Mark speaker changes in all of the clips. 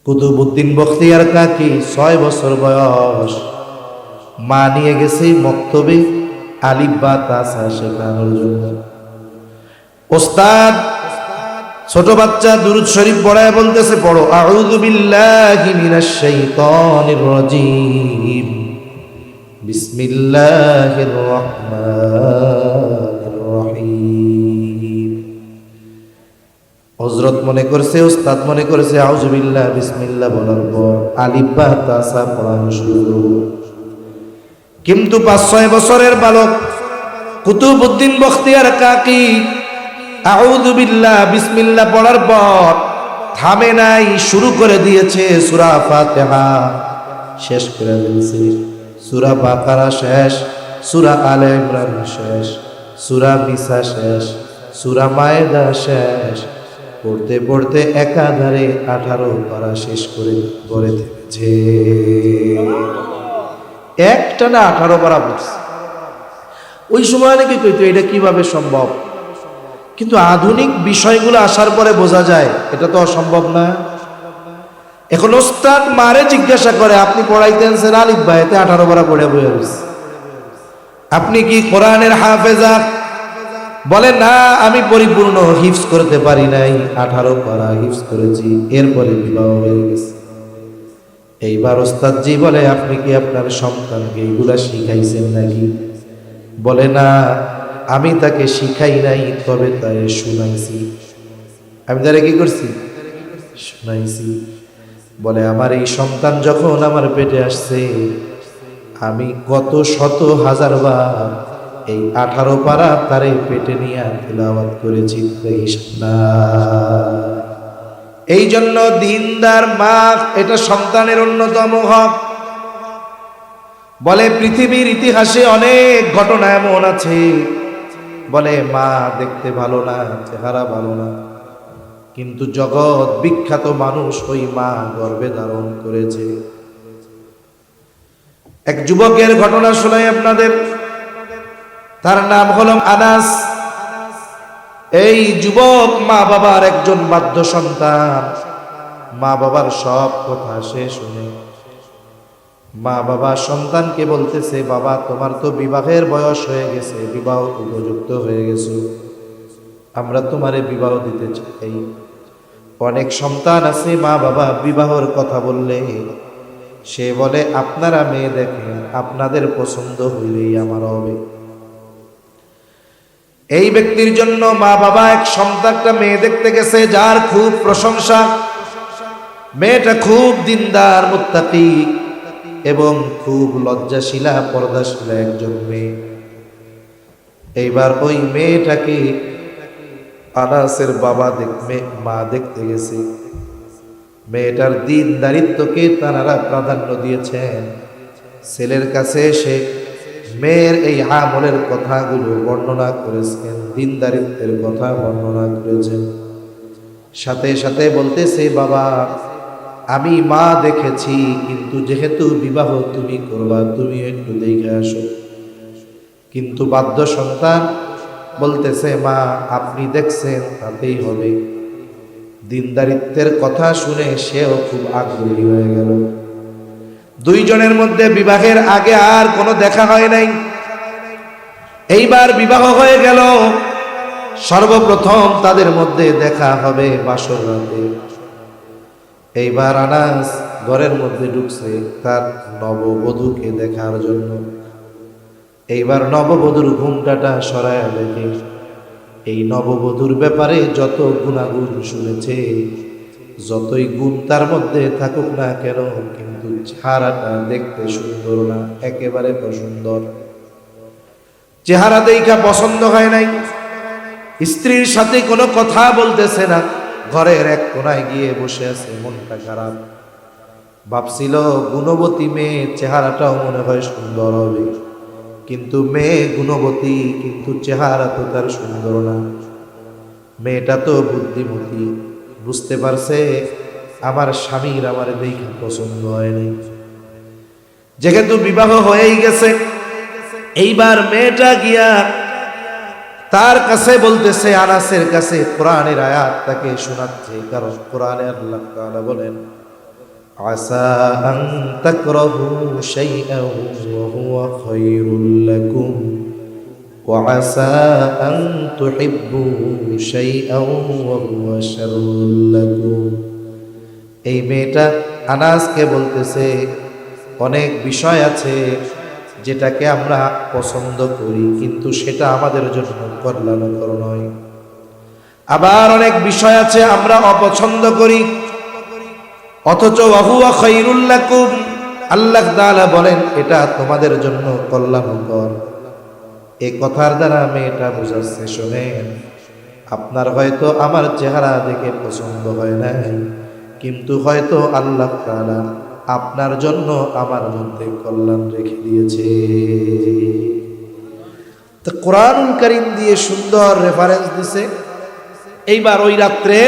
Speaker 1: কুতুবউদ্দিন বখতিয়ার কাকি 6 বছর বয়স, মা নিয়ে গেছে মক্তবে আলিফ বা তাসা শেখানোর জন্য। ওস্তাদ ছোট বাচ্চা দুরূদ শরীফ পড়ায় বলতেছে, পড়ো আউযু বিল্লাহি মিনাশ শাইতানির রাজীম, বিসমিল্লাহির রহমানির রহিম। হযরত মনে করছে, ওস্তাদ মনে করেছে আউযু বিল্লাহ বিসমিল্লাহ বলার পর আলিফ বা তাসা পড়ানো শুরু। কিন্তু 5-6 বছরের বালক কুতুবউদ্দিন বখতিয়ার কাকি আউযু বিল্লাহ বিসমিল্লাহ পড়ার পর থামে নাই, শুরু করে দিয়েছে সূরা ফাতিহা, শেষ করে দিয়েছে সূরা বাকারা শেষ, সূরা আলে ইমরান শেষ, সূরা নিসা শেষ, সূরা মায়েদা শেষ। পড়তে পড়তে একাধারে 18 পারা শেষ করে ঘরে থেকেছে। একটানা 18 পারা পড়ছে। ওই সময় অনেকে কইতো এটা কিভাবে সম্ভব, কিন্তু আধুনিক বিষয়গুলো আসার পরে বোঝা যায় এটা তো অসম্ভব না। এখন ওস্তাদ মারে জিজ্ঞাসা করে, আপনি পড়াইতেছেন আলিফ বা এতে 18 পারা পড়ে বয়ে গেছে, আপনি কি কোরআনের হাফেজা? বলে না, আমি পরিপূর্ণ হিফজ করতে পারি নাই, 18 পারা হিফজ করেছি, এরপরে বিবাহ হয়ে গেছে। এইবার ওস্তাদ জি বলে, আপনি কি আপনার সন্তানকে এইগুলা শিখাইছেন নাকি? বলে না, আমি তাকে শিখাই নাই, তবে তাই শুনাইছি। আমি তারে কি করছি? শুনাইছি। বলে আমার এই সন্তান যখন আমার পেটে আসছে, আমি কত শত হাজার বার এই 18 পারা তারে পেটে নিয়ে তিলাওয়াত করেছি। এই জন্য দিনদার মা এটা সন্তানের অন্যতম হক। বলে পৃথিবীর ইতিহাসে অনেক ঘটনা এমন আছে, বলে মা দেখতে ভালো না, চেহারা ভালো না, কিন্তু জগৎ বিখ্যাত মানুষ ওই মা গর্ভে ধারণ করেছে। এক যুবকের ঘটনা শোনাই আপনাদের, তার নাম হলো আনাস। এই যুবক মা বাবার একজন বাধ্য সন্তান, মা বাবার সব কথা সে শুনে। মা বাবা সন্তানকে বলতেছে, বাবা তোমার তো বিবাহের বয়স হয়ে গেছে, বিবাহ উপযুক্ত হয়ে গেছে, আমরা তোমারে বিবাহ দিতে চাই। অনেক সন্তান আছে মা বাবা বিবাহের কথা বললে সে বলে, আপনারা মেয়ে দেখেন, আপনাদের পছন্দ হইলেই আমার হবে। এই ব্যক্তির জন্য মা বাবা এক সন্তানটা মেয়ে দেখতে গেছে, যার খুব প্রশংসা। মেয়েটা খুব দিনদার, মুত্তাকি এবং খুব লজ্জাশীলা, পর্দাশীলা একজন মেয়ে। এইবার ওই মেয়েটাকে আনাসের বাবা মা দেখতে গেছে। মেয়েটার দিনদারিত্বকে তারা প্রাধান্য দিয়েছেন। ছেলের কাছে এসে মেয়ের এই আমলের কথাগুলো বর্ণনা করেছেন, দিনদারিত্বের কথা বর্ণনা করেছেন। সাথে সাথে বলতেছে, বাবা আমি মা দেখেছি, কিন্তু যেহেতু বিবাহ তুমি করবা, তুমি একটু দেখে আসো। কিন্তু বাধ্য সন্তান বলতেছে, মা আপনি দেখছেন তাতেই হবে। দিনদারিত্বের কথা শুনে সেও খুব আগ্রহী হয়ে গেল। দুইজনের মধ্যে বিবাহের আগে আর কোনো দেখা হয় নাই। এইবার বিবাহ হয়ে গেল। সর্বপ্রথম তাদের মধ্যে দেখা হবে বাসর রাতে। এইবার আনাস ঘরের মধ্যে ঢুকছে তার নববধূকে দেখার জন্য। এইবার নববধূর ঘুমটাটা সরায়া দেখে এই নববধূর ব্যাপারে যত গুণাগুণ শুনেছে, যতই গুণ তার মধ্যে থাকুক না কেন, কিন্তু চেহারাটা দেখতে সুন্দর না, একেবারে অসুন্দর। চেহারা দেখা পছন্দ হয় নাই। স্ত্রীর সাথে কোনো কথা বলতেছে না, ঘরের এক কোনায় গিয়ে বসে আছে, মনটা খারাপ। ভাবছিল গুণবতী মেয়ে, চেহারাটাও মনে হয় সুন্দর হবে, কিন্তু মেয়ে গুণবতী, কিন্তু চেহারা তো তার সুন্দর না। মেয়েটা তো বুদ্ধিমতী, বুঝতে পারছে আমার স্বামীর আমার দেখে পছন্দ হয়নি। যেহেতু বিবাহ হয়েই গেছে, এইবার মেয়েটা গিয়া তার কাছে বলতেছে, আনাসের কাছে কোরআনের আয়াত তাকে শোনাচ্ছে। কারণ কোরআনে আল্লাহ তাআলা বলেন, আসা আন তাকরাহু শাইআন ওয়া হুয়া খায়রুল লাকুম ওয়া আসা আন তুহিব্বু শাইআন ওয়া হুয়া শাররুল লাকুম। এই মেয়েটা আনাসকে বলতেছে অনেক বিষয় আছে যেটাকে আমরা পছন্দ করি, কিন্তু সেটা আমাদের জন্য কল্যাণকর নয়। আবার অনেক বিষয় আছে আমরা অপছন্দ করি, অথচ ওয়াহুয়া খায়রুল লাকুম, আল্লাহ তাআলা বলেন এটা তোমাদের জন্য কল্যাণকর। এই কথার দ্বারা মেয়েটা বুঝাচ্ছে, শোনেন, আপনার হয়তো আমার চেহারা দেখে পছন্দ হয় নাই, কিন্তু হয়তো আল্লাহ তাআলা আপনার জন্য আমার মধ্যে কল্যাণ রেখে দিয়েছে। তো কোরআনুল কারীম দিয়ে সুন্দর রেফারেন্স দিছে। এইবার ওই রাত্রে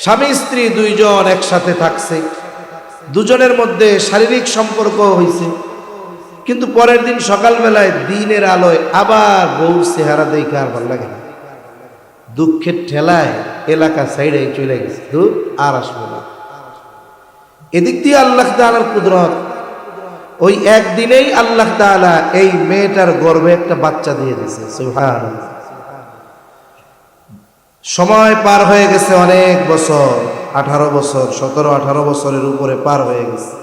Speaker 1: স্বামী স্ত্রী দুইজন একসাথে থাকছে, দুজনের মধ্যে শারীরিক সম্পর্ক হয়েছে, কিন্তু পরের দিন সকালবেলায় দিনের আলোয় আবার বউর চেহারা দেখে আর ভালো লাগে না, দুঃখের ঠেলায় এলাকা সাইডে চলে গেছে, দুঃখ আর আসবে না। এদিক দিয়ে আল্লাহ তাআলার কুদরত, ওই একদিনেই আল্লাহ তাআলা এই মেয়েটার গর্ভে একটা বাচ্চা দিয়ে দিয়েছে। সুবহানাল্লাহ। সময় পার হয়ে গেছে অনেক বছর, 18 বছর, 17-18 বছরের উপরে পার হয়ে গেছে।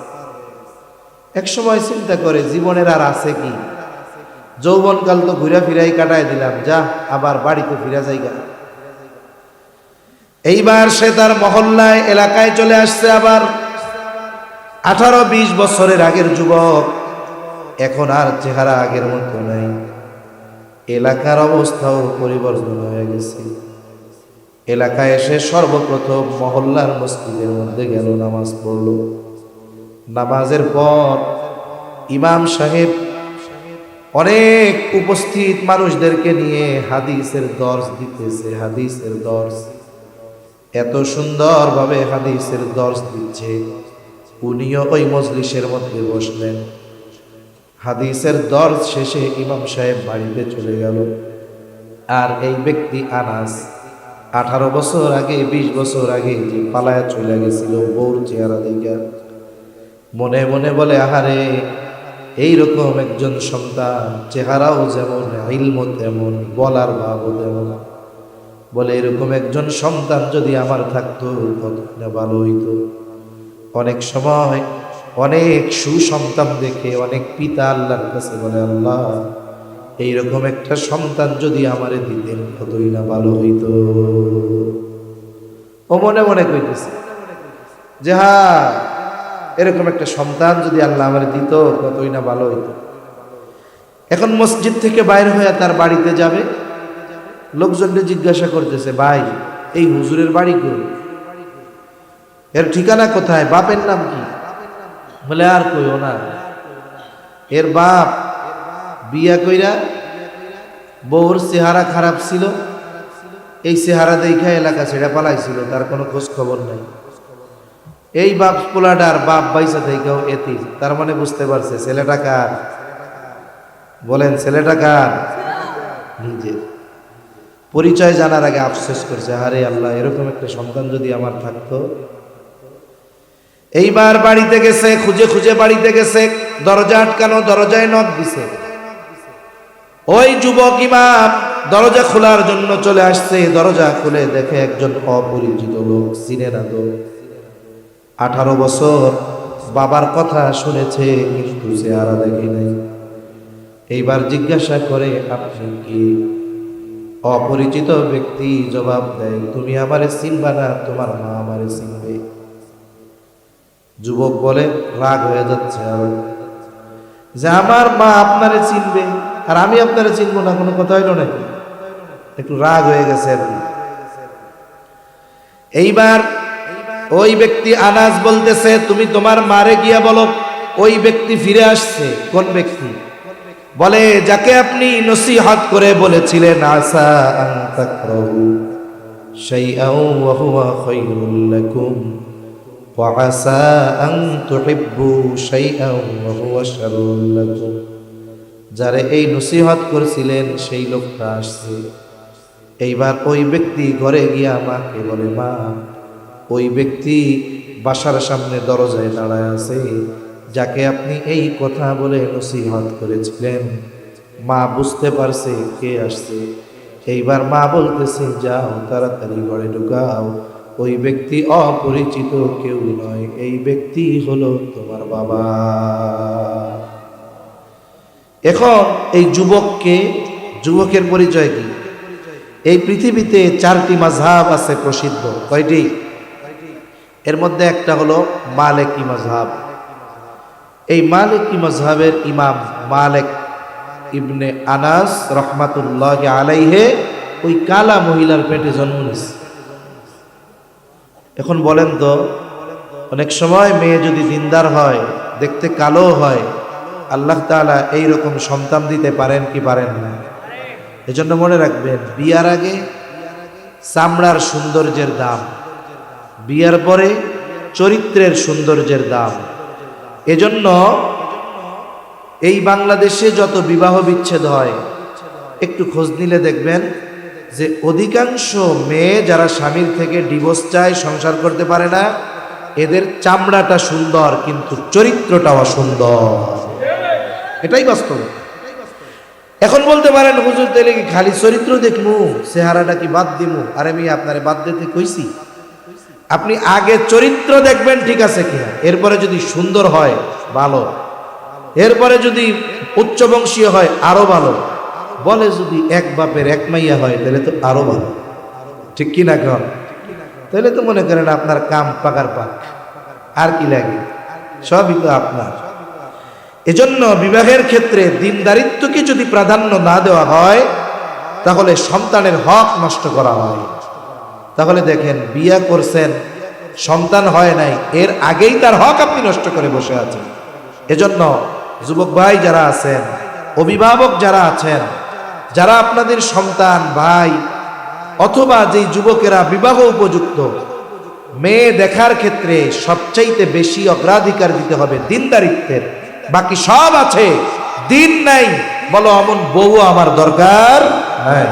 Speaker 1: এক সময় চিন্তা করে জীবনের আর আছে কি, যৌবনকাল তো ঘুরা ফিরাই কাটায় দিলাম, যা আবার বাড়িতে ফিরা যাইগা। এইবার সে তার মহল্লায় এলাকায় চলে আসছে। আবার 18-20 বছরের আগের যুবক, এখন আর চেহারা আগের মতো নাই, এলাকার অবস্থাও পরিবর্তন হয়ে গেছে। এলাকায় এসে সর্বপ্রথম মহল্লার মসজিদের মধ্যে গেল, নামাজ পড়ল। নামাজের পর ইমাম সাহেব অনেক উপস্থিত মানুষদেরকে নিয়ে হাদিসের দর্স দিতেছে। হাদিসের দর্স এত সুন্দরভাবে হাদিসের দর্স দিচ্ছে, উনিও ওই মজলিসের মধ্যে বসলেন। হাদিসের দর্স শেষে ইমাম সাহেব বাড়িতে চলে গেল। আর এই ব্যক্তি আনাস 18 বছর আগে, 20 বছর আগে যে পালায়া চলে গেছিল বউর চেহারা দেখে, মনে মনে বলে, আহারে, এইরকম একজন সন্তান, চেহারাও যেমন, ইলমও তেমন, বলার ভাবও তেমন। বলে এরকম একজন সন্তান যদি আমার থাকতো কতটা ভালো হইতো। অনেক সময় অনেক সুসন্তান দেখে অনেক পিতা আল্লাহর কাছে বলে, আল্লাহ, এইরকম একটা সন্তান যদি আমারে দিতেন কতই না ভালো হইতো। ও মনে মনে কইতেছে যে হ্যাঁ, এরকম একটা সন্তান যদি আল্লাহ আমারে দিত কতই না ভালো হইতো। এখন মসজিদ থেকে বাইরে হয়ে তার বাড়িতে যাবে, লোকজনকে জিজ্ঞাসা করতেছে, ভাই, এই হুজুরের বাড়ি কই, এর ঠিকানা কোথায়, বাপের নাম কি? বলে আর কইও না, এর বাপ বিয়া কইরা বউর চেহারা খারাপ ছিল, এই চেহারা দেখা এলাকা ছেড়ে পালাইছিল, তার কোনো খোঁজ খবর নাই। এই বাপ পোলাটার বাপ বাইসা থেকেও এতিম। তার মানে বুঝতে পারছে ছেলেটা কার। বলেন, ছেলেটা কার? নিজের। পরিচয় জানার আগে আফসোস করছে, আরে আল্লাহ, এরকম একটা সন্তান যদি আমার থাকতো। এইবার বাড়িতে গেছে, খুঁজে খুঁজে বাড়িতে গেছে, দরজা আটকানো, দরজায় নক দিছে। ওই যুবক ইমাম দরজা খোলার জন্য চলে আসছে। দরজা খুলে দেখে একজন অপরিচিত লোক, চিনে না তো। 18 বছর বাবার কথা শুনেছে, কিন্তু চেহারা দেখে নাই। এইবার জিজ্ঞাসা করে, আপনি কি? অপরিচিত ব্যক্তি জবাব দেয়, তুমি আমারে চিনবা না, তোমার মা আমারে চিনবে। যুবক বলে, রাগ হয়ে যাচ্ছে আর, যে আমার মা আপনারে চিনবে আর আমি আপনারে চিনবো না, কোনো কথা হইল নাকি? একটু রাগ হয়ে গেছে আর কি। এইবার ওই ব্যক্তি আনাস বলতেছে, তুমি তোমার মারে গিয়া বলো ওই ব্যক্তি ফিরে আসছে। কোন ব্যক্তি? বলে, যাকে আপনি নসিহত করে বলেছিলেন, আসা আন তাকরাহু শাইআন ওয়া হুয়া খায়রুল লাকুম ওয়া আসা আন তুহিব্বু শাইআন ওয়া হুয়া শাররুল লাকুম। যারে এই নসিহত করেছিলেন সেই লোকটা আসছে। এইবার ওই ব্যক্তি ঘরে গিয়া মাকে বলে, মা, ওই ব্যক্তি বাসার সামনে দরজায় দাঁড়ায় আছে, যাকে আপনি এই কথা বলে নসিহত করেছিলেন, মা বুঝতে পারছে কে আসছে। এইবার মা বলতেছে, যাও তাড়াতাড়ি ঘরে ঢুকাও। ওই ব্যক্তি অপরিচিত কেউ নয়, এই ব্যক্তি হলো তোমার বাবা। এখন এই যুবকের পরিচয় কি? এই পৃথিবীতে 4টি মাযহাব আছে প্রসিদ্ধ। কয়টি? এর মধ্যে একটা হলো মালিকি মাযহাব। এই মালিকি মাযহাবের ইমাম মালিক ইবনে আনাস রহমাতুল্লাহি আলাইহি ওই কালা মহিলার পেটে জন্ম নিয়েছে। এখন বলেন তো, অনেক সময় মেয়ে যদি দিনদার হয়, দেখতে কালো হয়, আল্লাহ তাআলা এইরকম সন্তান দিতে পারেন কি পারেন না? এজন্য মনে রাখবেন, বিয়ার আগে চামড়ার সৌন্দর্যের দাম, বিয়ার পরে চরিত্রের সৌন্দর্যের দাম। এজন্য এই বাংলাদেশে যত বিবাহ বিচ্ছেদ হয়, একটু খোঁজ নিলে দেখবেন যে অধিকাংশ মেয়ে যারা স্বামীর থেকে ডিভোর্স চায়, সংসার করতে পারে না, এদের চামড়াটা সুন্দর কিন্তু চরিত্রটাও সুন্দর। এটাই বাস্তব। এখন বলতে পারেন, হুজুর তাইলে কি খালি চরিত্র দেখমু, চেহারাটা কি বাদ দিমু? আরে আমি আপনারে বাদ দিতে কইছি? আপনি আগে চরিত্র দেখবেন ঠিক আছে কিনা, এরপরে যদি সুন্দর হয় ভালো, এরপরে যদি উচ্চবংশীয় হয় আরো ভালো, বলে যদি এক বাপের এক মাইয়া হয় তাহলে তো আরো ভালো। ঠিক কিনা কন? তাহলে তো মনে করেন আপনার কাম পাকার পাক, আর কি লাগে? সবই তো আপনার। এজন্য বিবাহের ক্ষেত্রে দিনদারিত্বকে যদি প্রাধান্য না দেওয়া হয়, তাহলে সন্তানের হক নষ্ট করা হয়। তাহলে দেখেন, বিয়ে করছেন, সন্তান হয় নাই, এর আগেই তার হক আপনি নষ্ট করে বসে আছেন। এজন্য যুবক ভাই যারা আছেন, অভিভাবক যারা আছেন, যারা আপনাদের সন্তান ভাই অথবা যে যুবকেরা বিবাহ উপযুক্ত, মেয়ে দেখার ক্ষেত্রে সবচাইতে বেশি অগ্রাধিকার দিতে হবে দিনদারিত্বের। বাকি সব আছে, দিন নাই, বলো অমন বউ আমার দরকার নাই।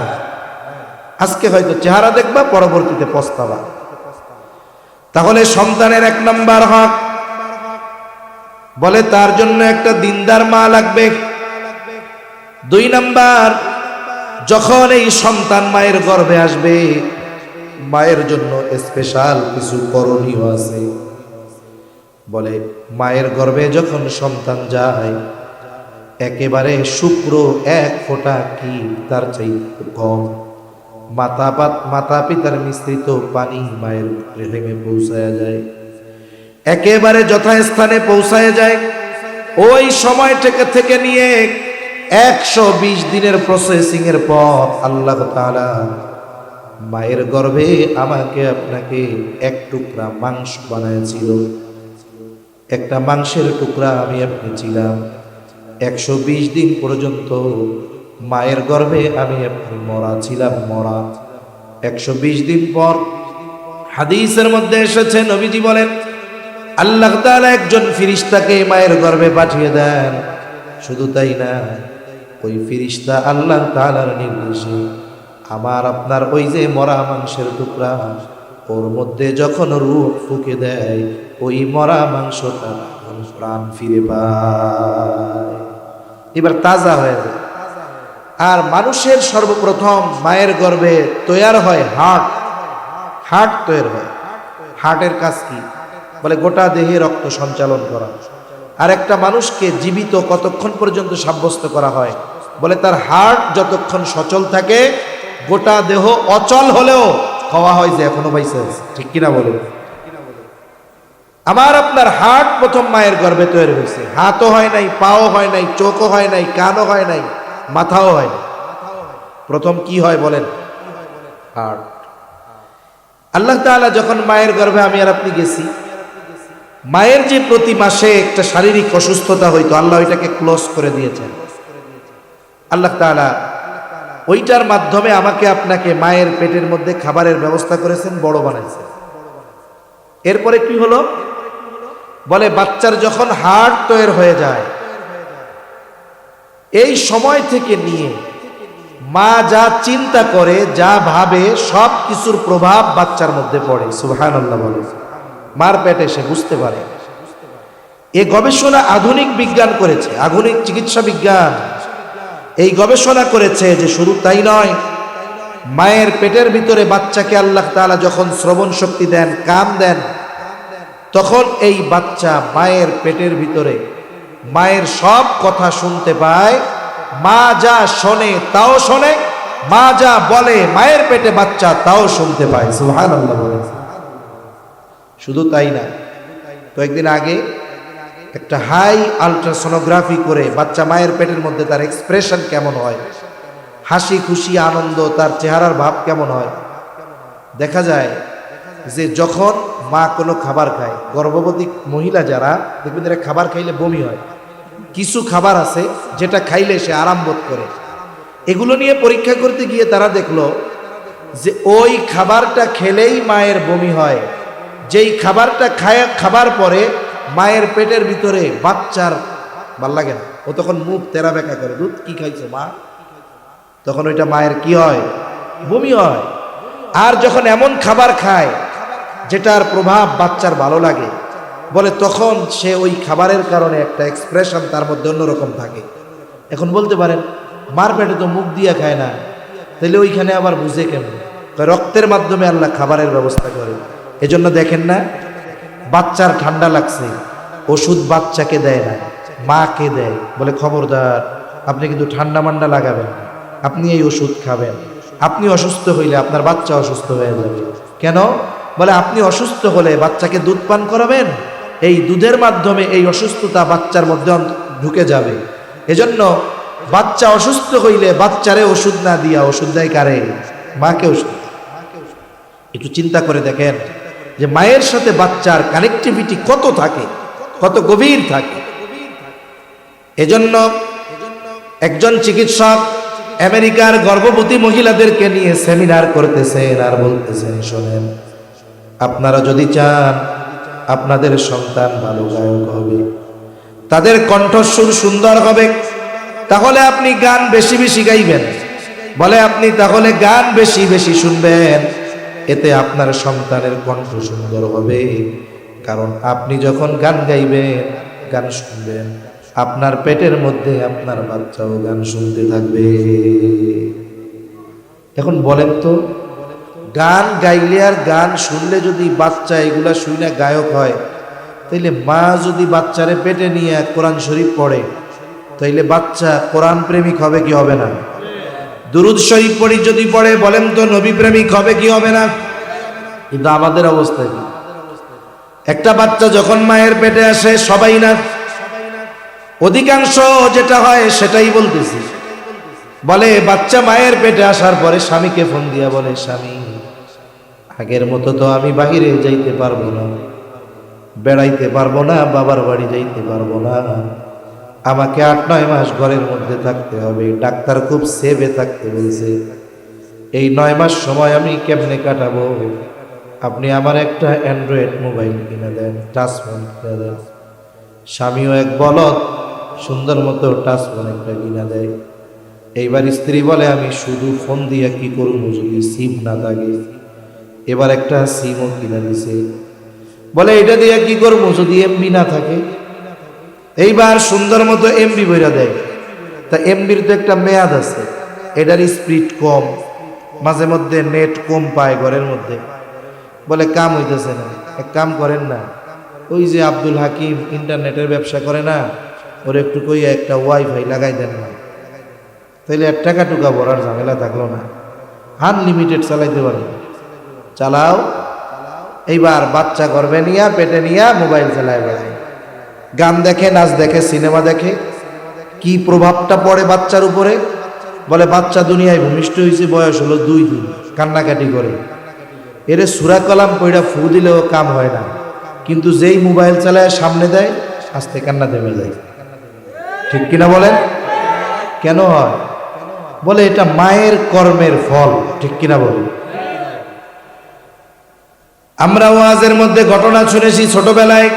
Speaker 1: আজকে হয়তো চেহারা দেখবা, পরবর্তীতে পস্তাবা। তাহলে সন্তানের 1 নাম্বার হক, বলে তার জন্য একটা দিনদার মা লাগবে। 2 নাম্বার, যখন এই সন্তান মায়ের গর্ভে আসবে, মায়ের জন্য স্পেশাল কিছু করণীয় আছে। বলে মায়ের গর্ভে যখন সন্তান যায়, একেবারে শুক্র 1 ফোঁটা কি তার চাইতে কম মাতা পিতার মিশ্রিত পানি মায়ের রেহেমে পৌঁছায় যায়, একেবারে যথাস্থানে পৌঁছায় যায়। ওই সময় থেকে নিয়ে 120 দিনের প্রসেসিং এর পর আল্লাহ তাআলা মায়ের গর্ভে আমাকে আপনাকে 1 টুকরা মাংস বানাইছিল। একটা মাংসের টুকরা আমি আপনি ছিলাম। 120 দিন পর্যন্ত মায়ের গর্ভে আমি আপনি মরা ছিলাম, মরা। 120 দিন পর হাদিসের মধ্যে এসেছে, নবীজি বলেন আল্লাহ তাআলা একজন ফেরেশতাকে মায়ের গর্ভে পাঠিয়ে দেন। শুধু তাই না, ওই ফেরেশতা আল্লাহ তাআলার নির্দেশে আমার আপনার ওই যে মরা মাংসের টুকরা, ওর মধ্যে যখন রূহ ফুঁকে দেয়, ওই মরা মাংসটা প্রাণ ফিরে পায়, এবার তাজা হয়ে যায়। আর মানুষের সর্বপ্রথম মায়ের গর্ভে তৈয়ার হয় হার্ট তৈরি হয়। হার্টের কাজ কি? বলে গোটা দেহে রক্ত সঞ্চালন করা। আর একটা মানুষকে জীবিত কতক্ষণ পর্যন্ত সাব্যস্ত করা হয়? বলে তার হার্ট যতক্ষণ সচল থাকে, গোটা দেহ অচল হলেও খাওয়া হয় যে এখনো পাইছে। ঠিক কিনা বলে? আমার আপনার হার্ট প্রথম মায়ের গর্ভে তৈরি হয়েছে। হাতও হয় নাই, পাও হয় নাই, চোখও হয় নাই, কানও হয় নাই, মাথাও হয় নাই। প্রথম কি হয় বলেন? হার্ট। আল্লাহ তাআলা যখন মায়ের গর্ভে আমি আর আপনি গেছি, মায়ের যে প্রতি মাসে একটা শারীরিক অসুস্থতা হইতো, আল্লাহ ওইটাকে ক্লোজ করে দিয়েছেন। আল্লাহ তাআলা ওইটার মাধ্যমে আমাকে আপনাকে মায়ের পেটের মধ্যে খাবারের ব্যবস্থা করেছেন, বড় বানাইছেন। এরপরে কি হলো? বলে বাচ্চার যখন হার্ট তৈরি হয়ে যায়, এই সময় থেকে নিয়ে মা যা চিন্তা করে, যা ভাবে, সব কিছুর প্রভাব বাচ্চার মধ্যে পড়ে। সুবহানাল্লাহ বলে। মার পেটে সে বুঝতে পারে। এই গবেষণা আধুনিক বিজ্ঞান করেছে, আধুনিক চিকিৎসা বিজ্ঞান এই গবেষণা করেছে যে শুধু তাই নয়, মায়ের পেটের ভিতরে বাচ্চাকে আল্লাহ তাআলা যখন শ্রবণ শক্তি দেন, কান দেন, তখন এই বাচ্চা মায়ের পেটের ভিতরে মায়ের সব কথা শুনতে পায়। মা যা শোনে তাও শোনে, মা যা বলে মায়ের পেটে বাচ্চা তাও শুনতে পায়। সুবহানাল্লাহ বলে। শুধু তাই না, কয়েকদিন আগে একটা হাই আল্ট্রাসোনোগ্রাফি করে বাচ্চা মায়ের পেটের মধ্যে তার এক্সপ্রেশন কেমন হয়, হাসি খুশি আনন্দ, তার চেহারার ভাব কেমন হয়, দেখা যায় যে যখন মা কোনো খাবার খায়, গর্ভবতী মহিলা যারা দেখবেন এরা খাবার খাইলে বমি হয়, কিছু খাবার আছে যেটা খাইলে সে আরাম বোধ করে। এগুলো নিয়ে পরীক্ষা করতে গিয়ে তারা দেখলো যে ওই খাবারটা খেলেই মায়ের বমি হয়। যেই খাবারটা খাবার পরে মায়ের পেটের ভিতরে বাচ্চার ভাল লাগে না, ও তখন মুখ তেরা বেঁকা করে, দুধ কি খাইছো মা, তখন ওইটা মায়ের কি হয়, বমি হয়। আর যখন এমন খাবার খায় যেটার প্রভাব বাচ্চার ভালো লাগে, বলে তখন সে ওই খাবারের কারণে একটা এক্সপ্রেশন তার মধ্যে অন্যরকম থাকে। এখন বলতে পারেন মার পেটে তো মুখ দিয়া খায় না, তাহলে ওইখানে আবার বুঝে কেমন? রক্তের মাধ্যমে আল্লাহ খাবারের ব্যবস্থা করে। এজন্য দেখেন না, বাচ্চার ঠান্ডা লাগছে, ওষুধ বাচ্চাকে দেয় না, মাকে দেয়, বলে খবরদার আপনি কিন্তু ঠান্ডা মান্ডা লাগাবেন, আপনি এই ওষুধ খাবেন, আপনি অসুস্থ হইলে আপনার বাচ্চা অসুস্থ হয়ে যাবে। কেন? বলে আপনি অসুস্থ হলে বাচ্চাকে দুধ পান করাবেন, এই দুধের মাধ্যমে এই অসুস্থতা বাচ্চার মধ্যে ঢুকে যাবে। এজন্য বাচ্চা অসুস্থ হইলে বাচ্চারে ওষুধ না দিয়া ওষুধ দেয় কারে? মাকে ওষুধ। একটু চিন্তা করে দেখেন যে মায়ের সাথে বাচ্চার কানেক্টিভিটি কত থাকে, কত গভীর থাকে। এজন্য একজন চিকিৎসক আমেরিকার গর্ভবতী মহিলাদেরকে নিয়ে সেমিনার করতেছেন আর বলতেছেন, শোনেন, আপনারা যদি চান আপনাদের সন্তান ভালো গায়ক হবে, তাদের কণ্ঠস্বর সুন্দর হবে, তাহলে আপনি গান বেশি বেশি গাইবেন। বলে আপনি তাহলে গান বেশি বেশি শুনবেন, এতে আপনার সন্তানের কণ্ঠ সুন্দর হবে। কারণ আপনি যখন গান গাইবেন, গান শুনবেন, আপনার পেটের মধ্যে আপনার বাচ্চাও গান শুনতে থাকবে। এখন বলেন তো, গান গাইলে আর গান শুনলে যদি বাচ্চা এগুলা শুনে গায়ক হয়, তাইলে মা যদি বাচ্চারে পেটে নিয়ে কোরআন শরীফ পড়ে, তাইলে বাচ্চা কোরআন প্রেমিক হবে কি হবে না? দুরুদ শরীফ পড়ি যদি পড়ে, বলেন তো নবী প্রেমিক হবে কি হবে না? কিন্তু আমাদের অবস্থা কি? একটা বাচ্চা যখন মায়ের পেটে আসে, সবাই না, অধিকাংশ যেটা হয় সেটাই বলতেছি, বলে বাচ্চা মায়ের পেটে আসার পরে স্বামীকে ফোন দিয়া বলে, স্বামী আগের মতো তো আমি বাহিরে যাইতে পারবো না, বেড়াইতে পারবো না, বাবার বাড়ি যাইতে পারবো না, আমাকে 8-9 মাস ঘরের মধ্যে থাকতে হবে, ডাক্তার খুব সেভে থাকতে বলছে, এই 9 মাস সময় আমি কেমনে কাটাবো? আপনি আমার একটা অ্যান্ড্রয়েড মোবাইল কিনে দেন, টাচ ফোন কিনে দেন। স্বামীও এক বলদ, সুন্দর মতো টাচ ফোন একটা কিনা দেয়। এইবার স্ত্রী বলে, আমি শুধু ফোন দিয়ে কি করবো যদি সিম না থাকে? এবার একটা সিমও কিনে দিছে, বলে এটা দিয়ে কি করবো যদি এমবি না থাকে? এইবার সুন্দর মতো এমবি বইরা দেয়। তা এমবির তো একটা মেয়াদ আছে, এটার স্পিড কম, মাঝে মধ্যে নেট কম পায় ঘরের মধ্যে। বলে কাম হইতেছে না, এক কাম করেন না, ওই যে আব্দুল হাকিম ইন্টারনেটের ব্যবসা করে না, ওর একটু কইয়া একটা ওয়াইফাই লাগাই দেন না, তাইলে 1 টাকা টুকা ভরার ঝামেলা থাকলো না, আনলিমিটেড চালাইতে পারি, চালাও। এইবার বাচ্চা গর্ভে নিয়া পেটে নিয়া মোবাইল চালায় বেড়ায়, গান দেখে, নাচ দেখে, সিনেমা দেখে। কি প্রভাবটা পড়ে বাচ্চার উপরে? বলে বাচ্চা দুনিয়ায় ভূমিষ্ঠ হয়েছে, বয়স হলো 2 দিন, কান্নাকাটি করে। এরে সূরা কলাম পড়া ফু দিলেও কাম হয় না, কিন্তু যেই মোবাইল চালায় সামনে দেয়, আস্তে কান্না থেমে যায়। ঠিক কিনা বলেন? কেন হয়? বলে এটা মায়ের কর্মের ফল। ঠিক কিনা বলেন? আমরা ওয়াজের মধ্যে ঘটনা শুনেছি ছোটবেলায়,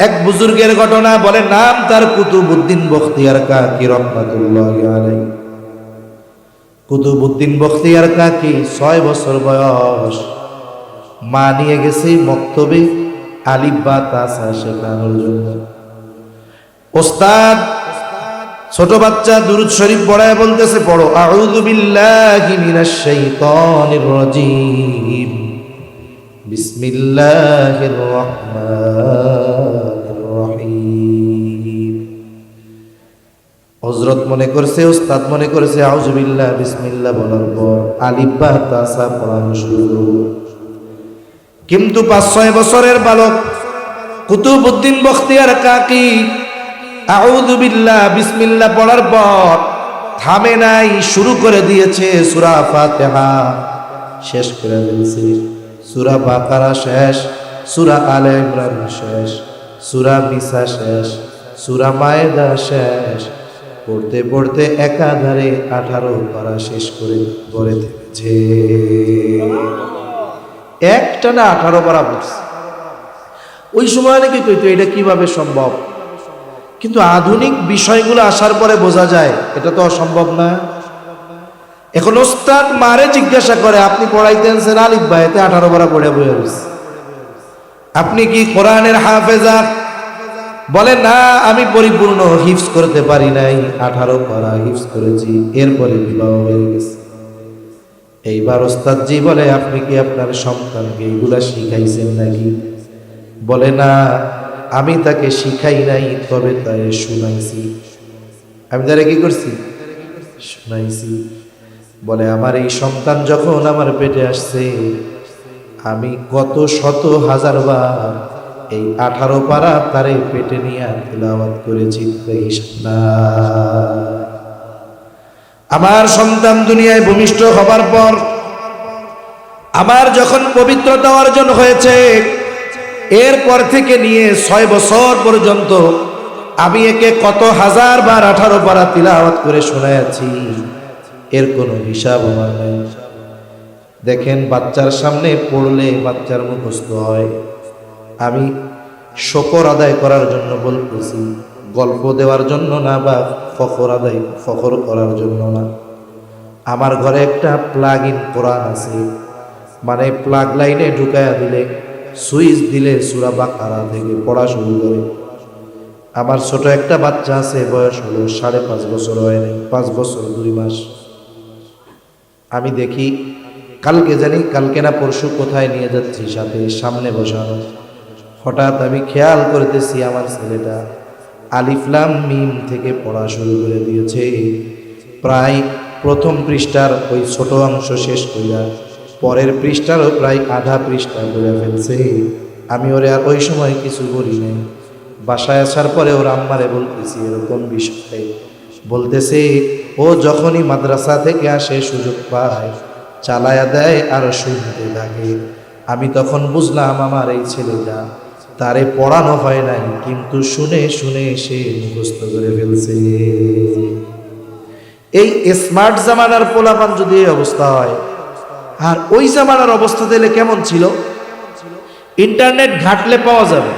Speaker 1: এক বুজুর্গের ঘটনা, বলে নাম তার কুতুবউদ্দিন বখতিয়ার কাকি রহমাতুল্লাহি আলাইহি। কুতুবউদ্দিন বখতিয়ার কাকি 6 বছর বয়স, মা নিয়ে গেছে মক্তবে, আলিফ বা তা সা শেখানোর জন্য। ওস্তাদ ছোট বাচ্চা দুরূদ শরীফ পড়ায় বলতেছে, পড়ো আউযু বিল্লাহি মিনাশ শাইতানির রাজীম, বিসমিল্লাহির রহমানির রহিম। হযরত মনে করছে, ওস্তাদ মনে করছে আউযু বিল্লাহ বিসমিল্লাহ বলার পর আলিফ বা তা সা পড়ানো শুরু। কিন্তু 5-6 বছরের বালক কুতুবউদ্দিন বখতিয়ার কাকি আউযু বিল্লাহ বিসমিল্লাহ পড়ার পর থামে নাই, শুরু করে দিয়েছে সূরা ফাতিহা, শেষ করে দিয়েছে সূরা বাকারা শেষ, সূরা আলে ইমরান শেষ, সূরা নিসা শেষ, সূরা মায়েদা শেষ, পড়তে পড়তে একাধারে 18 পারা শেষ করে ঘরে থেমেছে। একটানা 18 পারা পড়ছে। ওই সময় নাকি কইতো এটা কিভাবে সম্ভব, কিন্তু আধুনিক বিষয়গুলো আসার পরে বোঝা যায় এটা তো অসম্ভব না। এখন ওস্তাদ মারে জিজ্ঞাসা করে, আপনি পড়াইতেছেন আলিফ বা এতে 18 পারা পড়ে বইয়া রয়েছে, আপনি কি কোরআনের হাফেজা? বলে না, আমি পরিপূর্ণ হিফজ করতে পারি নাই, 18 পারা হিফজ করেছি, এরপরে বিবাহ হয়ে গেছে। এইবার ওস্তাদজি বলে, আপনি কি আপনার সন্তানকে এইগুলা শিখাইছেন নাকি? বলে না, আমি তাকে শিখাই নাই, তবে তারে শুনাইছি। আমি তারে কি করছি? শুনাইছি। বলে আমার এই সন্তান যখন আমার পেটে আসছে, আমি কত শত হাজার বার এই 18 পারা তারে পেটে নিয়ে তিলাওয়াত করেছি। আমার সন্তান দুনিয়ায় ভূমিষ্ঠ হবার পর আমার যখন পবিত্রতা অর্জন হয়েছে, এরপর থেকে নিয়ে 6 বছর পর্যন্ত আমি একে কত হাজার বার 18 পারা তিলাওয়াত করে শোনাইছি, এর কোনো হিসাব আমার নাই। দেখেন, বাচ্চার সামনে পড়লে বাচ্চার মুখস্থ হয়। আমি শকর আদায় করার জন্য বলতেছি, গল্প দেওয়ার জন্য না, বা ফখর করার জন্য না। আমার ঘরে একটা প্লাগ ইন কোরআন আছে, মানে প্লাগ লাইনে ঢুকায়া দিলে, সুইচ দিলে সূরা বাকারা থেকে পড়া শুরু করে। আমার ছোট একটা বাচ্চা আছে, বয়স হলো 5.5 বছর হয়নি, 5 বছর 2 মাস। আমি দেখি কালকে না পরশু কোথায় নিয়ে যাচ্ছি, সাথে সামনে বসানো। হঠাৎ আমি খেয়াল করতেছি আমার ছেলেটা আলিফ লাম মিম থেকে পড়া শুরু করে দিয়েছে। প্রায় প্রথম পৃষ্ঠার ওই ছোট অংশ শেষ কইরা পরের পৃষ্ঠারও প্রায় আধা পৃষ্ঠা করে ফেলছে। আমি ওরে আর ওই সময় কিছু বলি নাই। বাসায় আসার পরে ওর আম্মারে বলতেছি এরকম বিষয়ে, বলতেছে ও যখনই মাদ্রাসা থেকে আসে সুযোগ পায় চালায়া দেয় আর শুনতে থাকে। আমি তখন বুঝলাম আমার এই ছেলেটা, তারে পড়ানো হয় নাই, কিন্তু শুনে শুনে সে মুখস্থ করে ফেলছে। এই স্মার্ট জামানার পোলাপান যদি এই অবস্থা হয়, আর ওই জামানার অবস্থা দিলে কেমন ছিল? ইন্টারনেট ঘাটলে পাওয়া যাবে।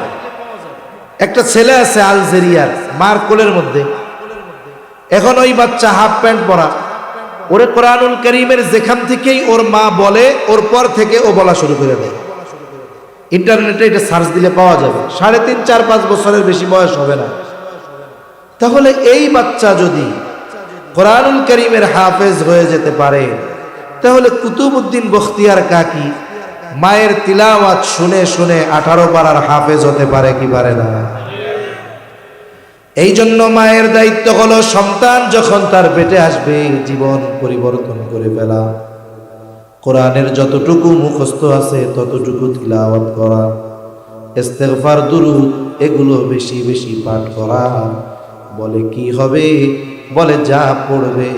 Speaker 1: একটা ছেলে আছে আলজেরিয়ার, মার কোলের মধ্যে, এখন ওই বাচ্চা হাফ প্যান্ট পরা, ওরে কোরআনুল কারীমের যেখান থেকেই ওর মা বলে, ওর পর থেকে ও বলা শুরু করে দেয়। ইন্টারনেটে এটা সার্চ দিলে পাওয়া যাবে। 3.5, 4, 5 বছরের বেশি বয়স হবে না। তাহলে এই বাচ্চা যদি কোরআনুল কারীমের হাফেজ হয়ে যেতে পারে, তাহলে কুতুবউদ্দিন বখতিয়ার কাকি মায়ের তিলাওয়াত শুনে শুনে 18 পারার হাফেজ হতে পারে কি পারে না? এই জন্য মায়ের দায়িত্ব হলো সন্তান যখন তার পেটে আসবে জীবন পরিবর্তন করে ফেলা। কোরআনের যতটুকু মুখস্থ আছে ততটুকু তিলাওয়াত করা, ইস্তেগফার দুরূদ এগুলো বেশি বেশি পাঠ করা। বলে কি হবে? বলে যা পড়বে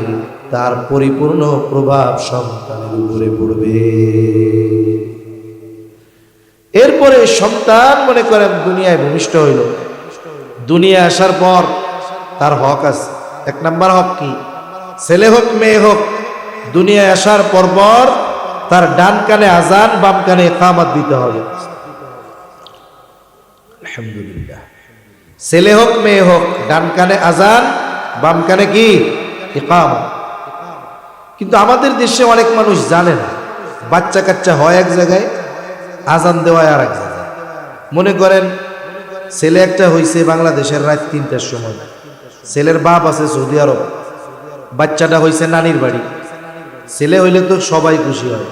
Speaker 1: তার পরিপূর্ণ প্রভাব সন্তানের উপরে পড়বে। এরপরে সন্তান মনে করেন দুনিয়ায় ভূমিষ্ঠ হইল, দুনিয়া আসার পর তার হক আছে। 1 নাম্বার হক কি? ছেলে হোক মেয়ে হোক, দুনিয়ায় আসার পর তার ডান কানে আজান, বাম কানে ইকামত দিতে হবে। আলহামদুলিল্লাহ। ছেলে হোক মেয়ে হোক, ডান কানে আজান, বাম কানে কি? ইকামত। কিন্তু আমাদের দেশে অনেক মানুষ জানে না, বাচ্চা কাচ্চা হয় এক জায়গায়, আজান দেওয়া আর এক জায়গায়। মনে করেন ছেলে একটা হইছে বাংলাদেশের রাত 3টার সময়, ছেলের বাপ আছে সৌদি আরব, বাচ্চাটা হইছে নানির বাড়ি। ছেলে হইলে তো সবাই খুশি হয়,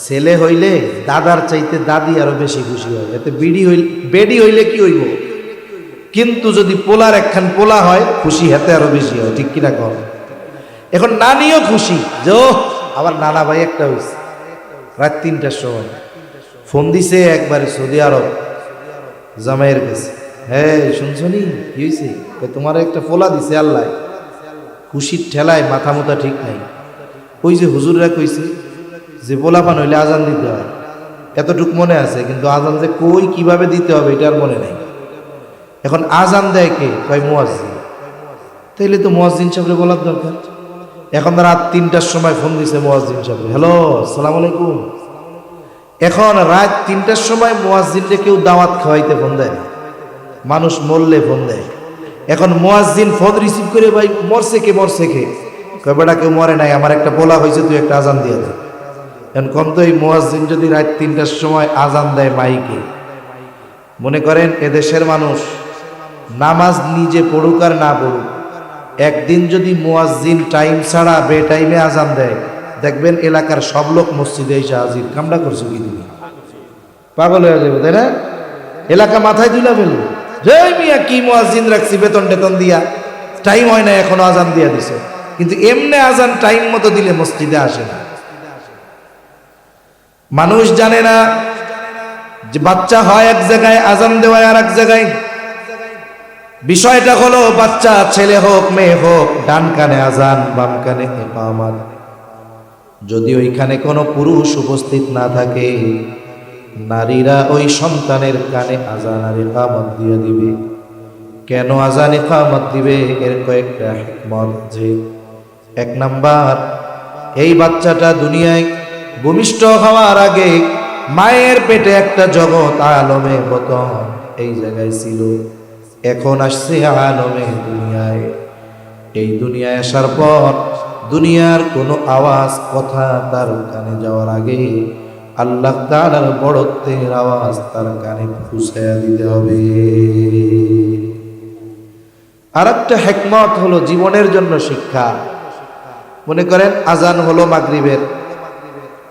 Speaker 1: ছেলে হইলে দাদার চাইতে দাদি আরো বেশি খুশি হয়। এতে বেডি হইলে কি হইব, কিন্তু যদি পোলার একখান পোলা হয় খুশি হাতে আরো বেশি হয়, ঠিক কিনা কর। এখন নানিও খুশি যে ও আমার নানা ভাই একটা হইছে। রাত 3টার সময় ফোন দিছে একবারে সৌদি আরব জামাইয়ের কাছে, হ্যাঁ শুনছনি কি হয়েছে? তোমার একটা পোলা দিছে আল্লাহ। খুশির ঠেলায় মাথা মোতা ঠিক নাই। ওই যে হুজুররা কইছে যে পোলাপান হইলে আজান দিতে হয়, এতটুক মনে আছে, কিন্তু আজান যে কই কিভাবে দিতে হবে এটা আর মনে নাই। এখন আজান দেয় কে? কয় মুয়াজ্জিন। তাইলে তো মুয়াজ্জিন সাহেবরে বলার দরকার। এখন রাত 3টার সময় ফোন দিছে মুয়াজ্জিন সাহেব, হ্যালো আসসালামু আলাইকুম। এখন রাত 3টার সময় মুয়াজ্জিনকে কেউ দাওয়াত খাওয়াইতে ফোন দেয় না, মানুষ মরলে ফোন দেয়। এখন মুয়াজ্জিন ফোন রিসিভ করে, ভাই মরছে কে? মরছে কে? কয় বেটা কেউ মরে নাই, আমার একটা পোলা হয়েছে, তুই একটা আজান দিয়ে দে। এখন কম তো এই মুয়াজ্জিন যদি রাত 3টার সময় আজান দেয় মাইকে, মনে করেন এদেশের মানুষ নামাজ নিজে পড়ুক আর না পড়ুক, একদিন যদি মুয়াজ্জিন টাইম ছাড়া বে টাইমে আজান দেয়, দেখবেন এলাকার সব লোক মসজিদে এসে হাজির। কামড়া করছো কি তুমি? পাগল হয়ে যাবে, তাই না? এলাকা মাথায় তুলে ফেলবে, যে মিয়া কি মুয়াজ্জিন রাখছি বেতন টেতন দিয়া, টাইম হয় না এখনো আজান দিয়া দিছে। কিন্তু এমনি আজান টাইম মতো দিলে মসজিদে আসে না। মানুষ জানে না যে বাচ্চা হয় এক জায়গায়, আজান দেওয়ায় আর এক জায়গায়। বিষয়টা হলো বাচ্চা ছেলে হোক মেয়ে হোক, ডান কানে আজান বাম কানে ইকামত। যদি ওইখানে কোনো পুরুষ উপস্থিত না থাকে, নারীরা ওই সন্তানের কানে আজান আর ইকামত দিয়ে দিবে। কেন আজান ইকামত দিবে? এর কয়েকটা হিকমত। যে 1 নাম্বার, এই বাচ্চাটা দুনিয়ায় ভূমিষ্ঠ হওয়ার আগে মায়ের পেটে একটা জগৎ আলমে বতন এই জায়গায় ছিল, এখন আসছে আলমে দুনিয়ায়। এই দুনিয়ায় আসার পর দুনিয়ার কোনো আওয়াজ কথা তার কানে যাওয়ার আগে আল্লাহ তাআলার বড়ত্বের আওয়াজ তার কানে পৌঁছায়া দিতে হবে। আর একটা হিকমত হলো জীবনের জন্য শিক্ষা। মনে করেন আজান হলো মাগরিবের,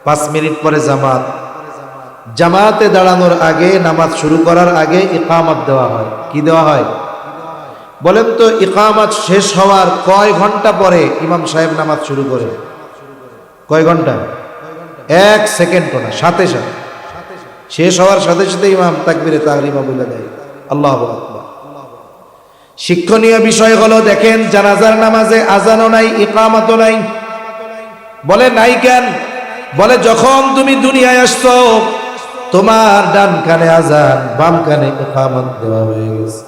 Speaker 1: 5 মিনিট পরে জামাত, জামাতে দাঁড়ানোর আগে নামাজ শুরু করার আগে ইকামত দেওয়া হয়। কি দেওয়া হয় বলেন তো? ইকামত শেষ হওয়ার কয় ঘন্টা পরে ইমাম সাহেব নামাজ শুরু করে? কয় ঘন্টা? 1 সেকেন্ডও না, সাথে সাথে শেষ হওয়ার সাথে সাথে ইমাম তাকবীরে তাহরিমা বলে দেয়, আল্লাহু আকবার। শিক্ষণীয় বিষয় হলো, দেখেন জানাজার নামাজে আজানও নাই ইকামতও নাই। বলে নাই কেন? বলে যখন তুমি দুনিয়ায় আসছো তোমার ডান কানে আজান বাম কানে ইকামত দেওয়া হয়ে গেছে।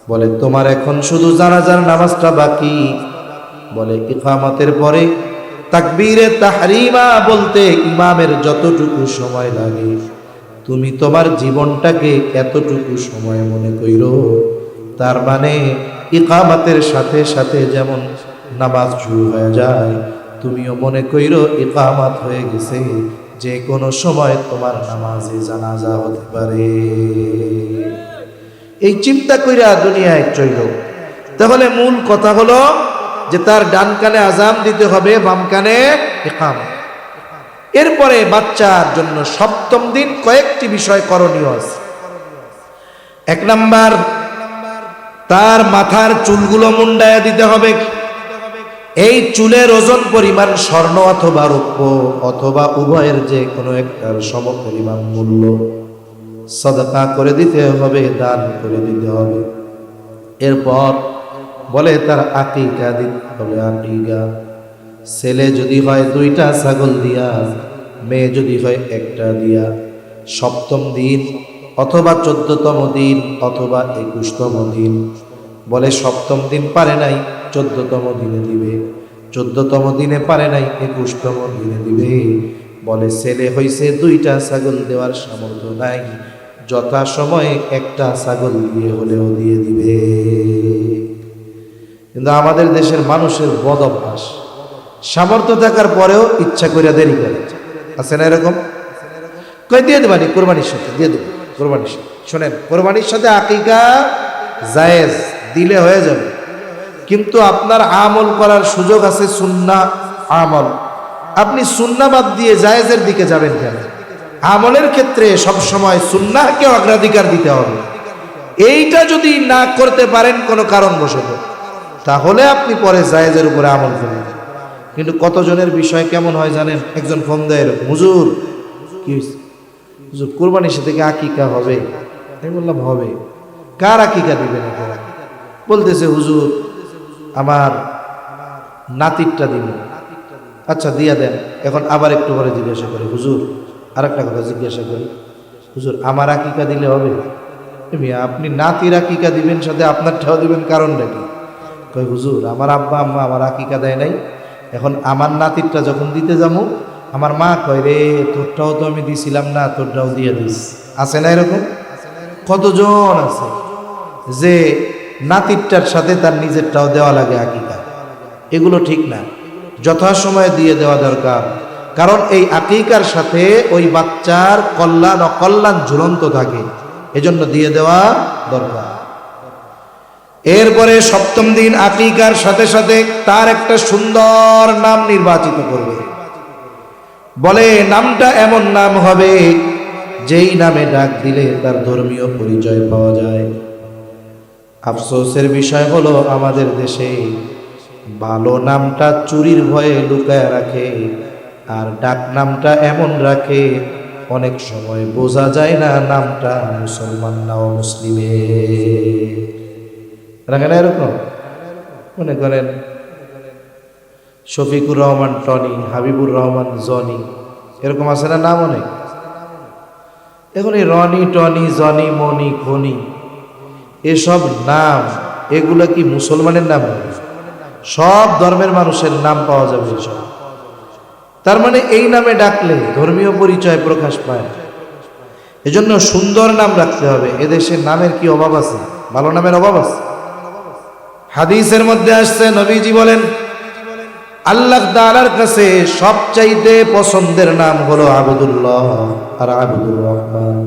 Speaker 1: বলে তোমার এখন শুধু জানাজার নামাজটা বাকি। বলে ইকামতের পরে তাকবীরে তাহরিমা বলতে ইমামের যতটুকু সময় লাগে, তুমি তোমার জীবনটাকে এতটুকু সময় মনে কইরো। তার মানে ইকামতের সাথে সাথে যেমন নামাজ শুরু হয়ে যায়, তুমিও মনে কইরো ইকামত হয়ে গেছে, যে কোনো সময় তোমার নামাজে জানাজা হতে পারে। এই চিন্তা কইরা দুনিয়ায় চইল। তাহলে মূল কথা হলো যে তার ডান কানে আজান দিতে হবে, বাম কানে ইকামত। এরপরে বাচ্চার জন্য 7ম দিন কয়েকটি বিষয় করণীয় আছে। 1 নাম্বার, তার মাথার চুলগুলো মুন্ডায়া দিতে হবে। এই চুলের ওজন পরিমাণ স্বর্ণ অথবা রৌপ্য অথবা উভয়ের যে কোনো একটার সমপরিমাণ মূল্য সাদাকা করে দিতে হবে, দান করে দিতে হবে। এরপর বলে তার আকিকা দিতে হবে। আকিকা ছেলে যদি হয় 2টা ছাগল দিয়া, মেয়ে যদি হয় 1টা দিয়া। 7ম দিন অথবা 14তম দিন অথবা 21তম দিন। বলে 7ম দিন পারে নাই 14তম দিনে দিবে, 14তম দিনে পারে নাই 21তম দিনে দিবে। বলে ছেলে হইছে 2টা ছাগল দেওয়ার সামর্থ্য নাই, যথা সময়ে 1টা ছাগল দিয়ে হলেও দিয়ে দিবে। কিন্তু আমাদের দেশের মানুষের বদ অভ্যাস, সামর্থ্য থাকার পরেও ইচ্ছা করে দেরি করে। আছে না এরকম? কই দিয়ে দেবানি কোরবানির সাথে দিয়ে দেবো, কোরবানির সাথে শোনেন, কোরবানির সাথে আকিকা জায়েজ, দিলে হয়ে যাবে, কিন্তু আপনার আমল করার সুযোগ আছে, সুন্নাহ আমল। আপনি সুন্নাহ বাদ দিয়ে জায়েজের দিকে যাবেন কেন? আমলের ক্ষেত্রে সব সময় সুন্নাহকে অগ্রাধিকার দিতে হবে। এইটা যদি না করতে পারেন কোনো কারণবশত, তাহলে আপনি পরে জায়েজের উপরে আমল করবেন। কিন্তু কতজনের বিষয় কেমন হয় জানেন? একজন ফোন দেয়, হুজুর কি হয়েছে? হুজুর কোরবানির সাথে কি আকিকা হবে? আমি বললাম হবে। কার আকিকা দিবেন? বলতেছে হুজুর আমার নাতিরটা দিবেন। আচ্ছা দিয়া দেন। এখন আবার একটু পরে জিজ্ঞাসা করি, হুজুর আরেকটা কথা জিজ্ঞাসা করি, হুজুর আমার আকিকা দিলে হবে? আপনি নাতির আকিকা দিবেন, সাথে আপনারটাও দিবেন, কারণটা কি? কই হুজুর আমার আব্বা আম্মা আমার আকিকা দেয় নাই, এখন আমার নাতিরটা যখন দিতে যাবো আমার মা কয় রে তোরটাও তো আমি দিছিলাম না, তোরটাও দিয়ে দিস। আছে না এরকম? কতজন আছে যে নাতিরটার সাথে তার নিজেরটাও দেওয়া লাগে আকিকা। এগুলো ঠিক না, যথাসময়ে দিয়ে দেওয়া দরকার। কারণ এই আকিকার সাথে ওই বাচ্চার কল্যাণ অকল্যাণ ঝুলন্ত থাকে, এজন্য দিয়ে দেওয়া দরকার। এরপরে সপ্তম দিন আকিকার সাথে সাথে তার একটা সুন্দর নাম নির্বাচিত করবে। বলে নামটা এমন নাম হবে যেই নামে ডাক দিলে তার ধর্মীয় পরিচয় পাওয়া যায়। আফসোসের বিষয় হলো আমাদের দেশে ভালো নামটা চুরির ভয়ে লুকায় রাখে, আর ডাক নামটা এমন রাখে অনেক সময় বোঝা যায় না নামটা মুসলমান না মুসলিমের। রাখে না এরকম? মনে করেন শফিকুর রহমান টনি, হাবিবুর রহমান জনি, এরকম আছে না নাম অনেক? এখন এই রনি টনি জনি মনি খনি এসব নাম, এগুলা কি মুসলমানের নাম? সব ধর্মের মানুষের নাম পাওয়া যাবে এসব। তার মানে এই নামে ডাকলে ধর্মীয় পরিচয় প্রকাশ পায়। এজন্য সুন্দর নাম রাখতে হবে। এদেশের নামের কি অভাব আছে? ভালো নামের অভাব আছে। হাদিসের মধ্যে আসছে, নবীজি বলেন আল্লাহ তাআলার কাছে সবচাইতে পছন্দের নাম হলো আবদুল্লাহ আর আব্দুর রহমান।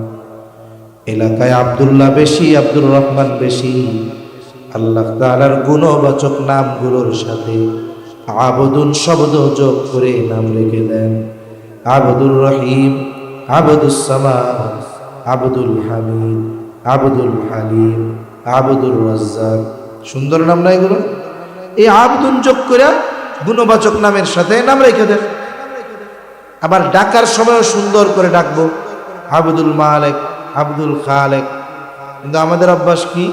Speaker 1: এলাকায় আব্দুল্লাহ বেশি, আব্দুর রহমান বেশি। আল্লাহ তাআলার গুণবাচক নামগুলোর সাথে আবদুন শব্দ যোগ করে নাম রেখে দেন। আবদুর রহিম, আবদুস সামাদ, আবদুল হামিদ, আবদুল হালিম, আবদুর রাজ্জাক। সুন্দর নাম না এগুলো? এই আবদুন যোগ করে গুণবাচক নামের সাথে নাম রেখে দেন। আবার ডাকার সময়ও সুন্দর করে ডাকবো, আব্দুল মালিক, আব্দুল খালেক। কিন্তু আমাদের অভ্যাস কি?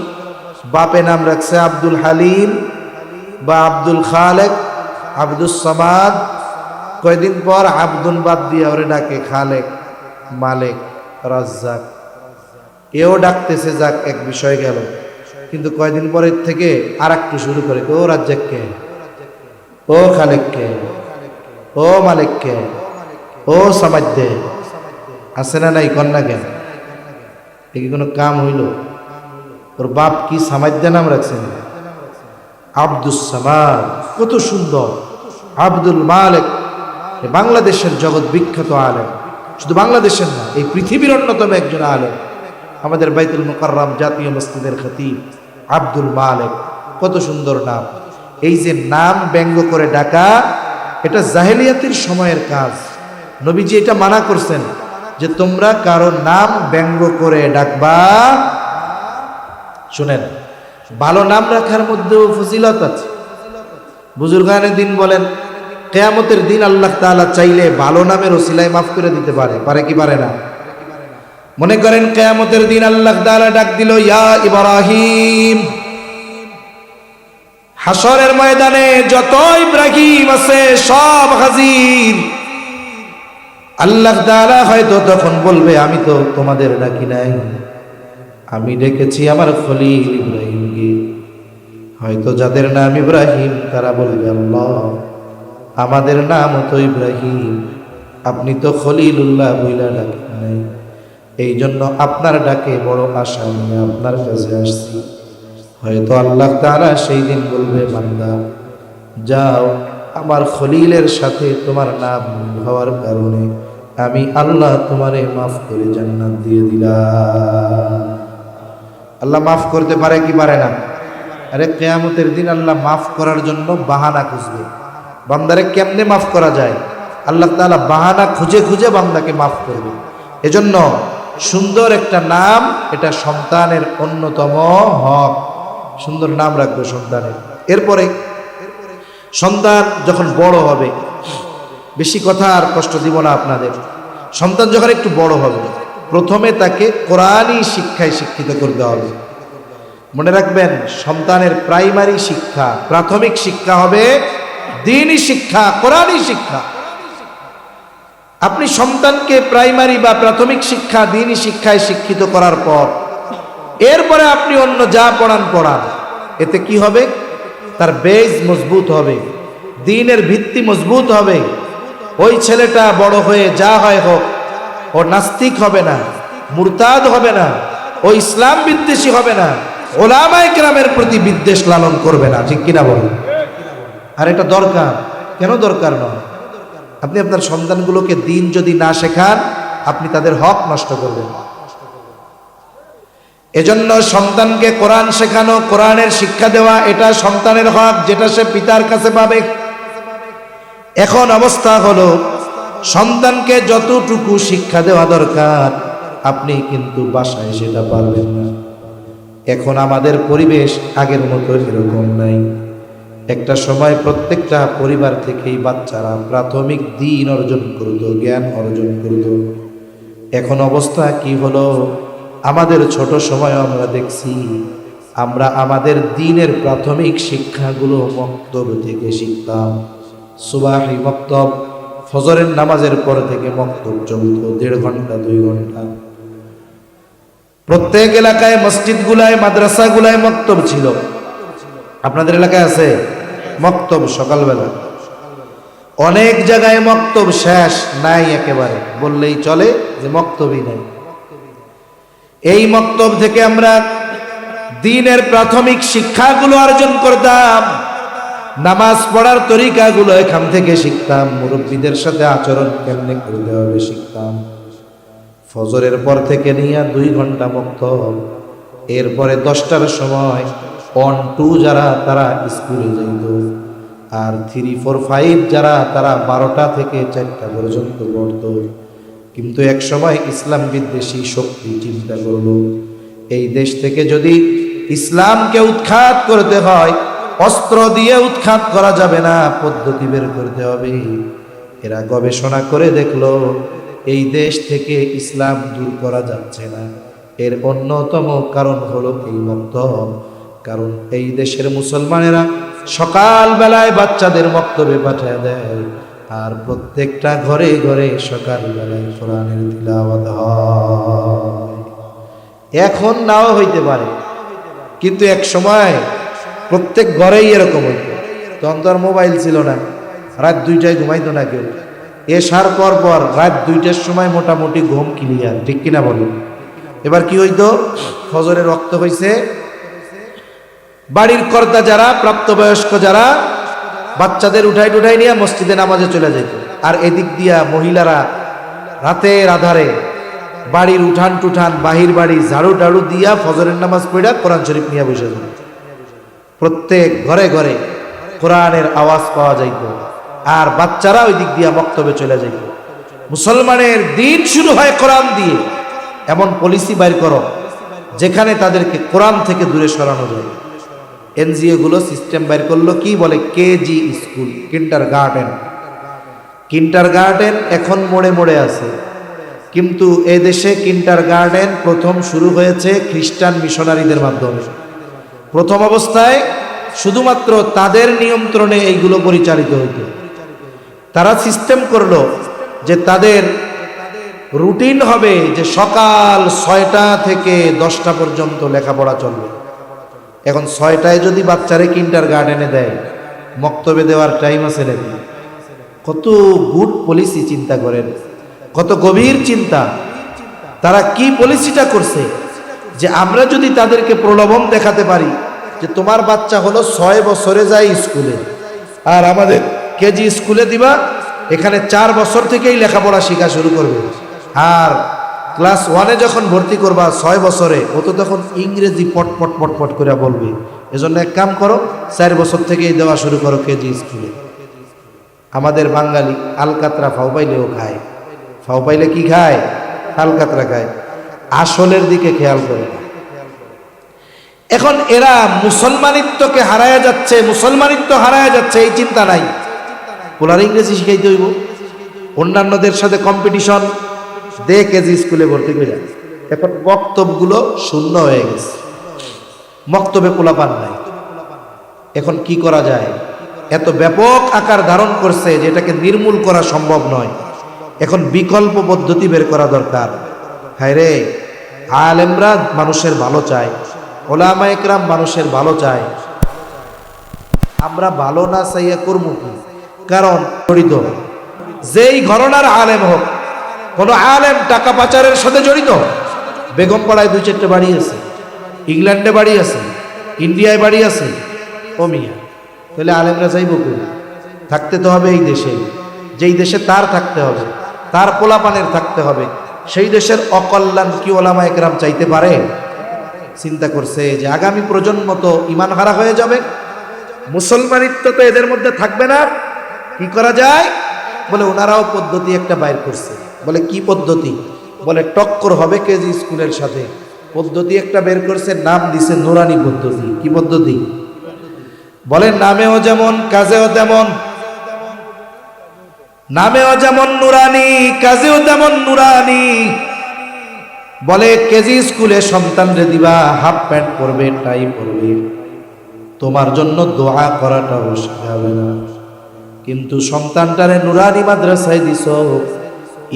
Speaker 1: বাপে নাম রাখছে আব্দুল হালিম বা আব্দুল খালেক, আব্দুস সামাদ, কয়দিন পর আব্দুল বাদ দিয়ে ওরে ডাকে খালেক, মালিক, রাজ্জাক। এও ডাকতেছে, যাক এক বিষয় গেল। কিন্তু কয়দিন পরের থেকে আর একটু শুরু করে, ও রাজ্জাক কে, ও খালেক কে, ও মালিক কে, ও সামাদ দে। আছে না নাই? কন্যা কেন? এ কি কোনো কাম হইল? ওর বাপ কি সামাদ্দা নাম রাখছেন? আব্দুস সামাদ, কত সুন্দর। আব্দুল মালিক বাংলাদেশের জগৎ বিখ্যাত আলেম, শুধু বাংলাদেশের না, এই পৃথিবীর অন্যতম একজন আলেম, আমাদের বাইতুল মুকাররম জাতীয় মসজিদের খতিব আব্দুল মালিক। কত সুন্দর নাম। এই যে নাম ব্যঙ্গ করে ডাকা, এটা জাহেলিয়াতের সময়ের কাজ। নবীজি এটা মানা করছেন যে তোমরা কারো নাম ব্যঙ্গ করে ডাকবা। শুনেন, ভালো নাম রাখার মধ্যেও ফজিলত আছে। বুজুর্গানে দিন বলেন কিয়ামতের দিন আল্লাহ তাআলা চাইলে ভালো নামের ওসিলায় মাফ করে দিতে পারে। পারে কি পারে না? মনে করেন কিয়ামতের দিন আল্লাহ তাআলা ডাক দিল, ইয়া ইব্রাহিম। হাসরের ময়দানে যত ইব্রাহিম আছে সব হাজির। আল্লাহ তাআলা হয়তো তখন বলবে, আমি তো তোমাদের ডাকি নাই, আমি ডেকেছি আমার খলিল ইব্রাহিমকে। হয়তো যাদের নাম ইব্রাহিম তারা বলবে, আল্লাহ আমাদের নাম তো ইব্রাহিম, আপনি তো খলিলুল্লাহ বইলা ডাকেন নাই, এই জন্য আপনার ডাকে বড় আশা নিয়ে আপনার কাছে আসছি। হয়তো আল্লাহ তাআলা সেই দিন বলবে, বান্দা যাও, আমার খলিলের সাথে তোমার নাম হওয়ার কারণে আমি আল্লাহ তোমারে মাফ করে জান্নাত দিয়ে দিলাম। আল্লাহ মাফ করতে পারে কি পারে না? আরে কিয়ামতের দিন আল্লাহ মাফ করার জন্য বাহানা খুঁজবে। বান্দারে কেমনে মাফ করা যায়, আল্লাহ তাআলা বাহানা খুঁজে খুঁজে বান্দাকে মাফ করবে। এজন্য সুন্দর একটা নাম, এটা সন্তানের অন্যতম হক। সুন্দর নাম রাখবে সন্তানের। এরপরে সন্তান যখন বড় হবে, বেশি কথা আর কষ্ট দিব না আপনাদের, সন্তান যখন একটু বড় হবে প্রথমে তাকে কোরআনী শিক্ষায় শিক্ষিত করতে হবে। মনে রাখবেন, সন্তানের প্রাইমারি শিক্ষা, প্রাথমিক শিক্ষা হবে দ্বীনি শিক্ষা, কোরআনী শিক্ষা। আপনি সন্তানকে প্রাইমারি বা প্রাথমিক শিক্ষা, দ্বীনি শিক্ষায় শিক্ষিত করার পর এরপরে আপনি অন্য যা পড়ান পড়ান, এতে কি হবে? তার বেজ মজবুত হবে, দ্বীনের ভিত্তি মজবুত হবে। ওই ছেলেটা বড় হয়ে যা হয় হোক, ও নাস্তিক হবে না, মুরতাদ হবে না, ও ইসলাম বিদ্বেষী হবে না, ওলামায়ে কেরামের প্রতি বিদ্বেষ লালন করবে না। ঠিক কিনা বলুন? আর এটা দরকার। কেন দরকার নয়? আপনি আপনার সন্তানগুলোকে দ্বীন যদি না শেখান, আপনি তাদের হক নষ্ট করবেন। এজন্য সন্তানকে কোরআন শেখানো, কোরআনের শিক্ষা দেওয়া, এটা সন্তানের হক, যেটা সে পিতার কাছে পাবে। এখন অবস্থা হলো, সন্তানকে যতটুকু শিক্ষা দেওয়া দরকার আপনি কিন্তু বাসায় সেটা পারবেন না। এখন আমাদের পরিবেশ আগের মতো এরকম নাই। একটা সময় প্রত্যেকটা পরিবার থেকেই বাচ্চারা প্রাথমিক দ্বীন অর্জন করত, জ্ঞান অর্জন করত। এখন অবস্থা কি হলো? আমাদের ছোট সময় আমরা দেখছি, আমরা আমাদের দ্বীনের প্রাথমিক শিক্ষাগুলো মক্তব থেকে শিখতাম। সুবাহি মক্তব, ফজরের নামাজের পর থেকে মক্তব চলত 1.5 ঘন্টা 2 ঘন্টা। প্রত্যেক এলাকায়, মসজিদগুলায়, মাদ্রাসাগুলায় মক্তব ছিল। আপনাদের এলাকায় আছে মক্তব? সকালবেলা অনেক জায়গায় মক্তব শেষ, নাই একেবারে বললেই চলে যে মক্তবই নাই। এই মক্তব থেকে আমরা দ্বীনের প্রাথমিক শিক্ষাগুলো অর্জন করতাম। নামাজ পড়ার তরিকাগুলো এখান থেকে শিখতাম, মুরব্বীদের সাথে আচরণ কেমনে করতে হবে শিখতাম। ফজরের পর থেকে নিয়ে 2 ঘন্টা মক্তব। এরপরে 10টার সময় 1, 2 যারা তারা স্কুলে যাইত, আর 3, 4, 5 যারা তারা 12টা থেকে 4টা পর্যন্ত পড়ত। কিন্তু এক সময় ইসলাম বিদ্বেষী শক্তি চিন্তা করলো, এই দেশ থেকে যদি ইসলামকে উৎখাত করতে হয়, অস্ত্র দিয়ে উৎখাত করা যাবে না, পদ্ধতি বের করতে হবে। এরা গবেষণা করে দেখলো এই দেশ থেকে ইসলাম দূর করা যাচ্ছে না। এর অন্যতম কারণ হলো এই মক্তব। কারণ এই দেশের মুসলমানেরা সকাল বেলায় বাচ্চাদের মক্তবে পাঠিয়ে দেয়, আর প্রত্যেকটা ঘরে ঘরে সকাল বেলায় কোরআনের তিলাওয়াত হয়। এখন নাও হইতে পারে, কিন্তু এক সময় প্রত্যেক ঘরেই এরকম হইত। তখন তো আর মোবাইল ছিল না, রাত 2টায় ঘুমাইতো না কেউ। এশার পর পর রাত 2টার সময় মোটামুটি ঘুম ক্লিয়ার। ঠিক কিনা বলুন? এবার কি হইতো? ফজরের রক্ত হইছে, বাড়ির কর্তা যারা, প্রাপ্তবয়স্ক যারা, বাচ্চাদের উঠাই টুঠাই নিয়ে মসজিদে নামাজে চলে যেত। আর এদিক দিয়া মহিলারা রাতের আধারে বাড়ির উঠান টুঠান, বাহির বাড়ি ঝাড়ু টাড়ু দিয়া ফজরের নামাজ পড়া কোরআন শরীফ নিয়ে বসে যেত। প্রত্যেক ঘরে ঘরে কোরআনের আওয়াজ পাওয়া যাইত, আর বাচ্চারা ওই দিক দিয়া মক্তবে চলে যাইত। মুসলমানের দিন শুরু হয় কোরআন দিয়ে। এমন পলিসি বাইর করো যেখানে তাদেরকে কোরআন থেকে দূরে সরানো যায়। এনজিও গুলো সিস্টেম বাইর করলো, কি বলে, কেজি স্কুল, কিন্ডারগার্টেন এখন মোড়ে মোড়ে আছে। কিন্তু এ দেশে কিন্ডারগার্টেন প্রথম শুরু হয়েছে খ্রিস্টান মিশনারিদের মাধ্যমে। প্রথম অবস্থায় শুধুমাত্র তাদের নিয়ন্ত্রণে এইগুলো পরিচালিত হতো। তারা সিস্টেম করলো যে তাদের রুটিন হবে যে সকাল 6টা থেকে 10টা পর্যন্ত লেখাপড়া চলবে। এখন 6টায় যদি বাচ্চারে কিন্ডারগার্টেনে দেয়, মক্তবে দেওয়ার টাইম আছে নাকি? কত গুড পলিসি, চিন্তা করেন, কত গভীর চিন্তা। তারা কি পলিসিটা করছে যে আমরা যদি তাদেরকে প্রলোভন দেখাতে পারি যে তোমার বাচ্চা হলো 6 বছরে যায় স্কুলে, আর আমাদের কেজি স্কুলে দিবা, এখানে 4 বছর থেকেই লেখাপড়া শেখা শুরু করবে, আর ক্লাস 1-এ যখন ভর্তি করবা 6 বছরে, ও তো তখন ইংরেজি পটপট পটপট করে বলবে। এজন্য এক কাম করো, 4 বছর থেকেই দেওয়া শুরু করো কেজি স্কুলে। আমাদের বাঙালি আলকাতরা ফাও পাইলেও খায়। ফাও পাইলে কি খায়? আলকাতরা খায়। আসলের দিকে খেয়াল করে। এখন এরা মুসলমানিত্বকে হারায় যাচ্ছে, মুসলমানিত্ব হারায় যাচ্ছে, এই চিন্তা নাই। পোলার ইংরেজি শিখাইতে হইব, অন্যান্যদের সাথে কম্পিটিশন, দে কেজি স্কুলে ভর্তি করে। এখন বক্তব্যগুলো শূন্য হয়ে গেছে, বক্তব্যে পোলাপান নাই। এখন কি করা যায়? এত ব্যাপক আকার ধারণ করছে যে এটাকে নির্মূল করা সম্ভব নয়। এখন বিকল্প পদ্ধতি বের করা দরকার। হায় রে, আলেমরা মানুষের ভালো চায়, ওলামা একরাম মানুষের ভালো চায়, আমরা ভালো না চাইয়া করবো কি? কারণ জড়িত যেই ঘরনার আলেম হোক, কোন আলেম টাকা পাচারের সাথে জড়িত, বেগম পাড়ায় 2-4টে বাড়ি আছে, ইংল্যান্ডে বাড়ি আছে, ইন্ডিয়ায় বাড়ি আছে, ও মিয়া, তাহলে আলেমরা চাইব কই? থাকতে তো হবে এই দেশে, যেই দেশে তার থাকতে হবে, তার পোলাপানের থাকতে হবে। সেই দেশের অকল্যাণ কি ওলামা একরাম চাইতে পারে? চিন্তা করছে যে আগামী প্রজন্ম তো ইমান হারা হয়ে যাবে, মুসলমানিত্ব তো এদের মধ্যে থাকবে না, কি করা যায়? বলে ওনারাও পদ্ধতি একটা বাইর করছে। বলে কি পদ্ধতি? বলে টক্কর হবে কেজি স্কুলের সাথে। পদ্ধতি একটা বের করছে, নাম দিছে নুরানি পদ্ধতি। কি পদ্ধতি? বলে নামেও যেমন কাজেও তেমন, নামেও যেমন নুরানি, কাজেও তেমন নুরানি। বলে কেজি স্কুলে সন্তানরে দিবা, হাফ প্যান্ট পরবে, টাই পরবে, তোমার জন্য দোয়া করাটাও শেখাবে না। কিন্তু সন্তানটারে নুরানি মাদ্রাসায় দিছ,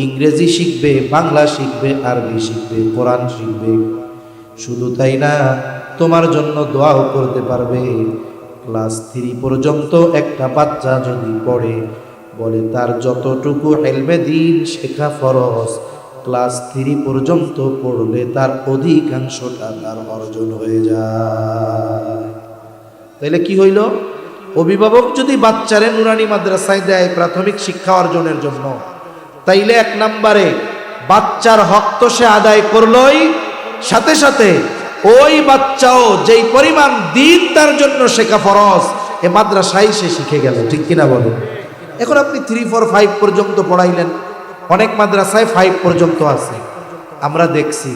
Speaker 1: ইংরেজি শিখবে, বাংলা শিখবে, আরবি শিখবে, কোরআন শিখবে। শুধু তাই না, তোমার জন্য দোয়াও করতে পারবে। ক্লাস 3 পর্যন্ত একটা বাচ্চা যদি পড়ে, বলে তার যতটুকু ইলমে দ্বীন শেখা ফরজ, ক্লাস 3 পর্যন্ত পড়লে তার অধিকাংশটা তার অর্জন হয়ে যায়। তাইলে কি হইল? অভিভাবক যদি বাচ্চারে নুরানি মাদ্রাসায় দেয় প্রাথমিক শিক্ষা অর্জনের জন্য, তাইলে 1 নম্বরে বাচ্চার হক তো সে আদায় করলই, সাথে সাথে ওই বাচ্চাও যেই পরিমাণ দিন তার জন্য শেখা ফরজ, এ মাদ্রাসায় সে শিখে গেল। ঠিক কিনা বলেন? এখন আপনি 3, 4, 5 পর্যন্ত পড়াইলেন, অনেক মাদ্রাসায় 5 পর্যন্ত আছে। আমরা দেখছি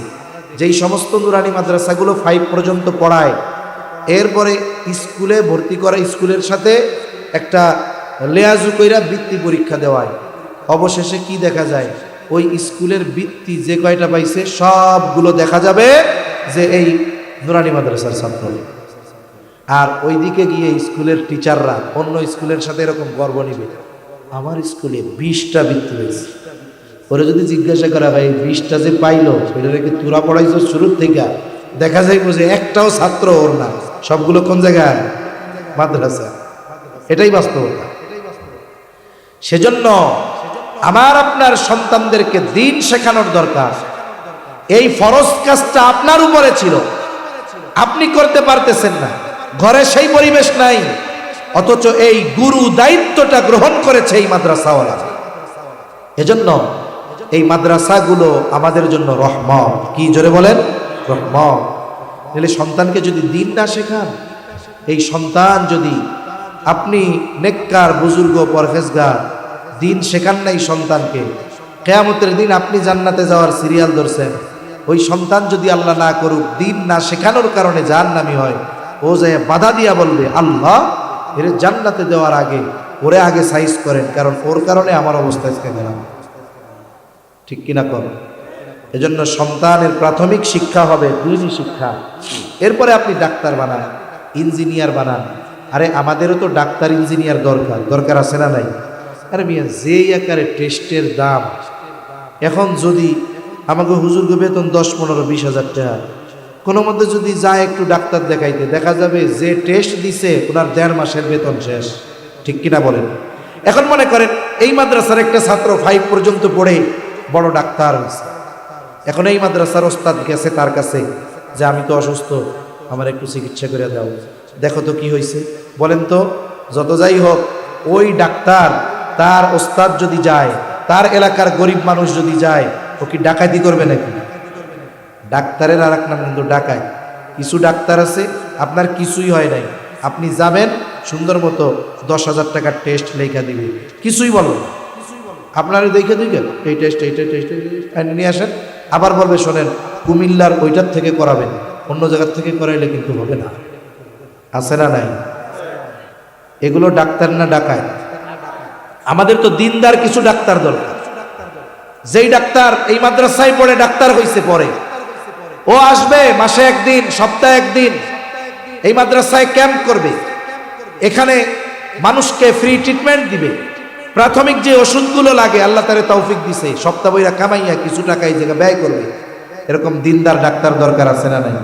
Speaker 1: যেই সমস্ত নুরানি মাদ্রাসাগুলো 5 পর্যন্ত পড়ায়, এরপরে স্কুলে ভর্তি করা, স্কুলের সাথে একটা লেয়াজু কইরা বৃত্তি পরীক্ষা দেওয়ায়, অবশেষে কি দেখা যায়? ওই স্কুলের বৃত্তি যে কয়টা পাইছে সবগুলো দেখা যাবে যে এই নুরানি মাদ্রাসার ছাত্র। আর ওইদিকে গিয়ে স্কুলের টিচাররা অন্য স্কুলের সাথে এরকম গর্ব নিবে, আমার স্কুলে 20টা বৃত্তি পেয়েছে। ওরা যদি জিজ্ঞাসা করা হয় 20টা যে পাইলো, এটাকে তোরা পড়াইছো শুরুর থেকে, দেখা যায় যে একটাও ছাত্র ওর না, সবগুলো কোন জায়গায়? মাদ্রাসা। এটাই বাস্তবতা। সেজন্য আমার আপনার সন্তানদেরকে দিন শেখানোর দরকার। এই ফরজ কাজটা আপনার উপরে ছিল, আপনি করতে পারতেছেন না, ঘরে সেই পরিবেশ নাই, অথচ এই গুরু দায়িত্বটা গ্রহণ করেছে এই মাদ্রাসাওয়ালা। এজন্য এই মাদ্রাসাগুলো আমাদের জন্য রহমত। কি জোরে বলেন? রহমত। তাহলে সন্তানকে যদি দিন না শেখান, এই সন্তান যদি আপনি নেককার বুজুর্গ পরহেজগার দিন শেখান নাই সন্তানকে, কিয়ামতের দিন আপনি জান্নাতে যাওয়ার সিরিয়াল ধরছেন, ওই সন্তান যদি আল্লাহ না করুক দিন না শেখানোর কারণে জাহান্নামী হয়, ও যায় বাধা দিয়া বলবে, আল্লাহ এর জান্নাতে দেওয়ার আগে ওরে আগে সাইজ করেন, কারণ ওর কারণে আমার অবস্থা আজকে খারাপ। ঠিক কিনা কর? এজন্য সন্তানের প্রাথমিক শিক্ষা হবে দিনী শিক্ষা, এরপরে আপনি ডাক্তার বানান, ইঞ্জিনিয়ার বানান। আরে আমাদেরও তো ডাক্তার ইঞ্জিনিয়ার দরকার, দরকার আছে না নাই? আরে মিয়া যেই আকারে টেস্টের দাম, এখন যদি আমাকে হুজুরকে বেতন 10, 15, 20 হাজার টাকা, কোনো মধ্যে যদি যায় একটু ডাক্তার দেখাইতে, দেখা যাবে যে টেস্ট দিছে ওনার 1.5 মাসের বেতন শেষ। ঠিক কিনা বলেন? এখন মনে করেন এই মাদ্রাসার একটা ছাত্র 5 পর্যন্ত পড়ে বড় ডাক্তার হয়েছে, এখন এই মাদ্রাসার ওস্তাদ গেছে তার কাছে যে আমি তো অসুস্থ, আমার একটু চিকিৎসা করে দাও, দেখো তো কি হয়েছে। বলেন তো, যত যাই হোক ওই ডাক্তার, তার ওস্তাদ যদি যায়, তার এলাকার গরিব মানুষ যদি যায়, ও কি ডাকাতি করবে নাকি? ডাক্তারের আর এক নাম কিন্তু ডাকায়। কিছু ডাক্তার আছে আপনার কিছুই হয় নাই, আপনি যাবেন সুন্দর মতো 10,000 টাকার টেস্ট লেখা দিবে, কিছুই বলবেন না। আপনার দেখে দিবেন এই টেস্ট নিয়ে আসেন, আবার বলবে শোনেন কুমিল্লার ওইটার থেকে করাবেন, অন্য জায়গার থেকে করাইলে কিন্তু হবে না। আছে না নাই? এগুলো ডাক্তার না ডাকায়? আমাদের তো দিনদার কিছু ডাক্তার দরকার। যেই ডাক্তার এই মাদ্রাসায় পড়ে ডাক্তার হইছে পরে, ও আসবে মাসে একদিন, সপ্তাহে একদিন এই মাদ্রাসায় ক্যাম্প করবে, এখানে মানুষকে ফ্রি ট্রিটমেন্ট দিবে, প্রাথমিক যে ওষুধগুলো লাগে আল্লাহ তারে তৌফিক দিছে, সপ্তাহ বইরা কামাইয়া কিছু টাকা এই জায়গায় ব্যয় করবে। এরকম দিনদার ডাক্তার দরকার আছে না নাই?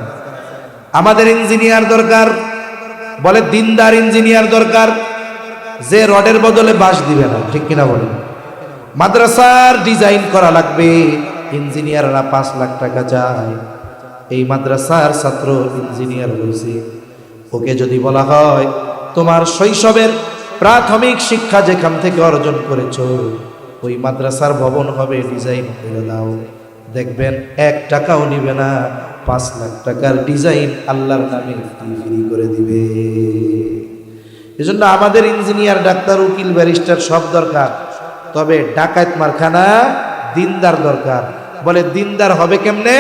Speaker 1: আমাদের ইঞ্জিনিয়ার দরকার, বলে দিনদার ইঞ্জিনিয়ার দরকার, যে রডের বদলে বাঁশ দিবে না, ঠিক কিনা বলেন? মাদ্রাসার ডিজাইন করা লাগবে, ইঞ্জিনিয়াররা 5 লাখ টাকা চায়। এই মাদ্রাসার ছাত্র ইঞ্জিনিয়ার হয়েছে, ওকে যদি বলা হয় তোমার শৈশবের প্রাথমিক শিক্ষা যেখান থেকে অর্জন করেছো ওই মাদ্রাসার ভবন হবে, ডিজাইন করে দাও, দেখবেন 1 টাকাও নিবে না, 5 লাখ টাকার ডিজাইন আল্লাহর নামে ফ্রি করে দিবে। এজন্য আমাদের ইঞ্জিনিয়ার, ডাক্তার, উকিল, ব্যারিস্টার সব দরকার, তবে ডাকাত মারখানা দিনদার দরকার। বলে দিনদার হবে কেমনে?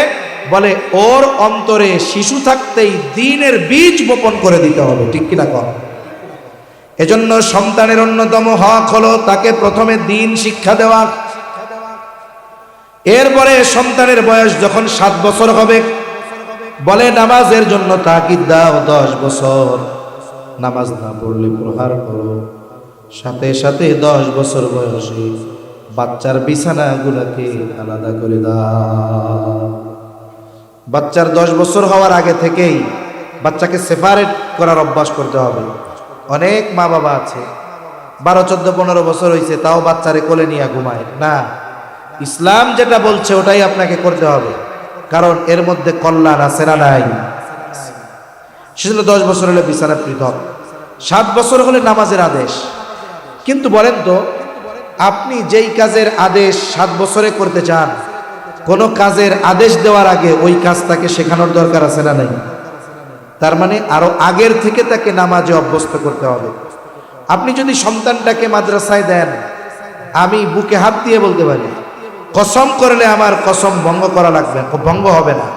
Speaker 1: বলে ওর অন্তরে শিশু থাকতেই দ্বীনের বীজ বপন করে দিতে হবে, ঠিক কিনা কর? এজন্য সন্তানের অন্যতম হক হলো তাকে প্রথমে দ্বীন শিক্ষা দেওয়া। এরপরে সন্তানের বয়স যখন 7 বছর হবে, বলে নামাজের জন্য তাকিদ দাও, 10 বছর নামাজ না পড়লে প্রহার করো। সাথে সাথে 10 বছর বয়সে বাচ্চার বিছানাগুলোকে আলাদা করে দাও। বাচ্চার 10 বছর হওয়ার আগে থেকেই বাচ্চাকে সেপারেট করার অভ্যাস করতে হবে। অনেক মা বাবা আছে 12, 14, 15 বছর হয়েছে তাও বাচ্চারে কোলে নিয়ে ঘুমায় না। ইসলাম যেটা বলছে ওটাই আপনাকে করতে হবে, কারণ এর মধ্যে কল্যাণ আছে না নাই? সেজন্য 10 বছর হলে বিছানা পৃথক, 7 বছর হলে নামাজের আদেশ। কিন্তু বলেন তো, আপনি যেই কাজের আদেশ 7 বছরে করতে চান, কোন কাজের আদেশ দেওয়ার আগে ওই কাজ তাকে শেখানোর দরকার আছে না নাই? তার মানে আরো আগের থেকে তাকে নামাজে অভ্যস্ত করতে হবে। আপনি যদি সন্তানটাকে মাদ্রাসায় দেন, আমি বুকে হাত দিয়ে বলতে পারি, কসম করলে আমার কসম ভঙ্গ করা লাগবে, ভঙ্গ হবে না,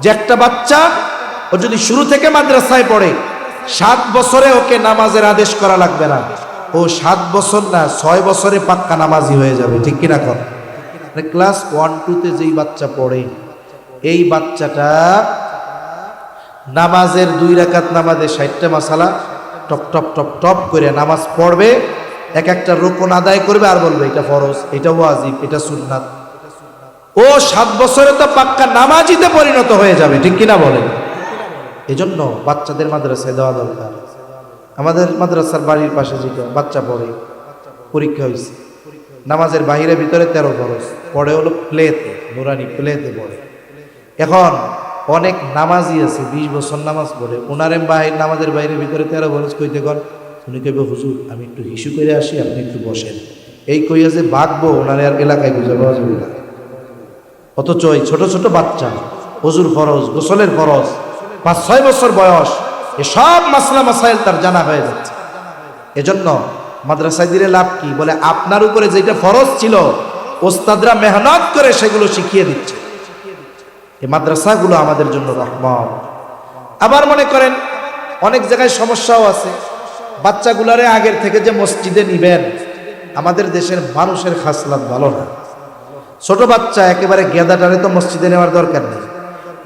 Speaker 1: যে একটা বাচ্চা ও যদি শুরু থেকে মাদ্রাসায় পড়ে 7 বছরে ওকে নামাজের আদেশ করা লাগবে না, ও 7 বছর না 6 বছরে পাক্কা নামাজি হয়ে যাবে, ঠিক কিনা কর? ক্লাস 1-2 যেই বাচ্চা পড়ে, এই বাচ্চাটা নামাজের 2 রাকাত নামাজে 60টা মাসালা টপ টপ টপ টপ করে নামাজ পড়বে, এক একটা রুকুন আদায় করবে আর বলবে এটা ফরজ, এটা ওয়াজিব, এটা সুন্নাত। ও 7 বছরে তো পাক্কা নামাজিতে পরিণত হয়ে যাবে, ঠিক কিনা বলেন? এজন্য বাচ্চাদের মাদ্রাসায় দেওয়া দরকার। আমাদের মাদ্রাসার বাড়ির পাশে যেটা বাচ্চা পড়ে, পরীক্ষা হয়েছে, নামাজের বাহিরে ভিতরে 13 ফরজ পড়ে, হলো প্লেতে, নুরানি প্লেতে পড়ে। এখন অনেক নামাজি আছে 20 বছর নামাজ পড়ে, ওনারে নামাজের বাইরে ভিতরে 13 ফরজ কইতে কর, উনি কইবে হুজুর আমি একটু হিসু করে আসি, আপনি একটু বসেন, এই কইয়া যে ভাগবো ওনারে আর এলাকায় বুঝে পাওয়া যাবে না। অথচ এই ছোট ছোট বাচ্চা ওযুর ফরজ, গোসলের ফরজ, 5-6 বছর বয়স, এসব মাসলা মাসাইল তার জানা হয়ে যাচ্ছে। এজন্য মাদ্রাসায় দিলে লাভ কি? বলে আপনার উপরে যেটা ফরজ ছিল ওস্তাদরা মেহনত করে সেগুলো শিখিয়ে দিচ্ছে। এই মাদ্রাসাগুলো আমাদের জন্য রহমত। আবার মনে করেন অনেক জায়গায় সমস্যাও আছে, বাচ্চাগুলারে আগের থেকে যে মসজিদে নিবেন, আমাদের দেশের মানুষের খাসলাত ভালো না। ছোট বাচ্চা একেবারে গেদাটারে তো মসজিদে নেওয়ার দরকার নেই।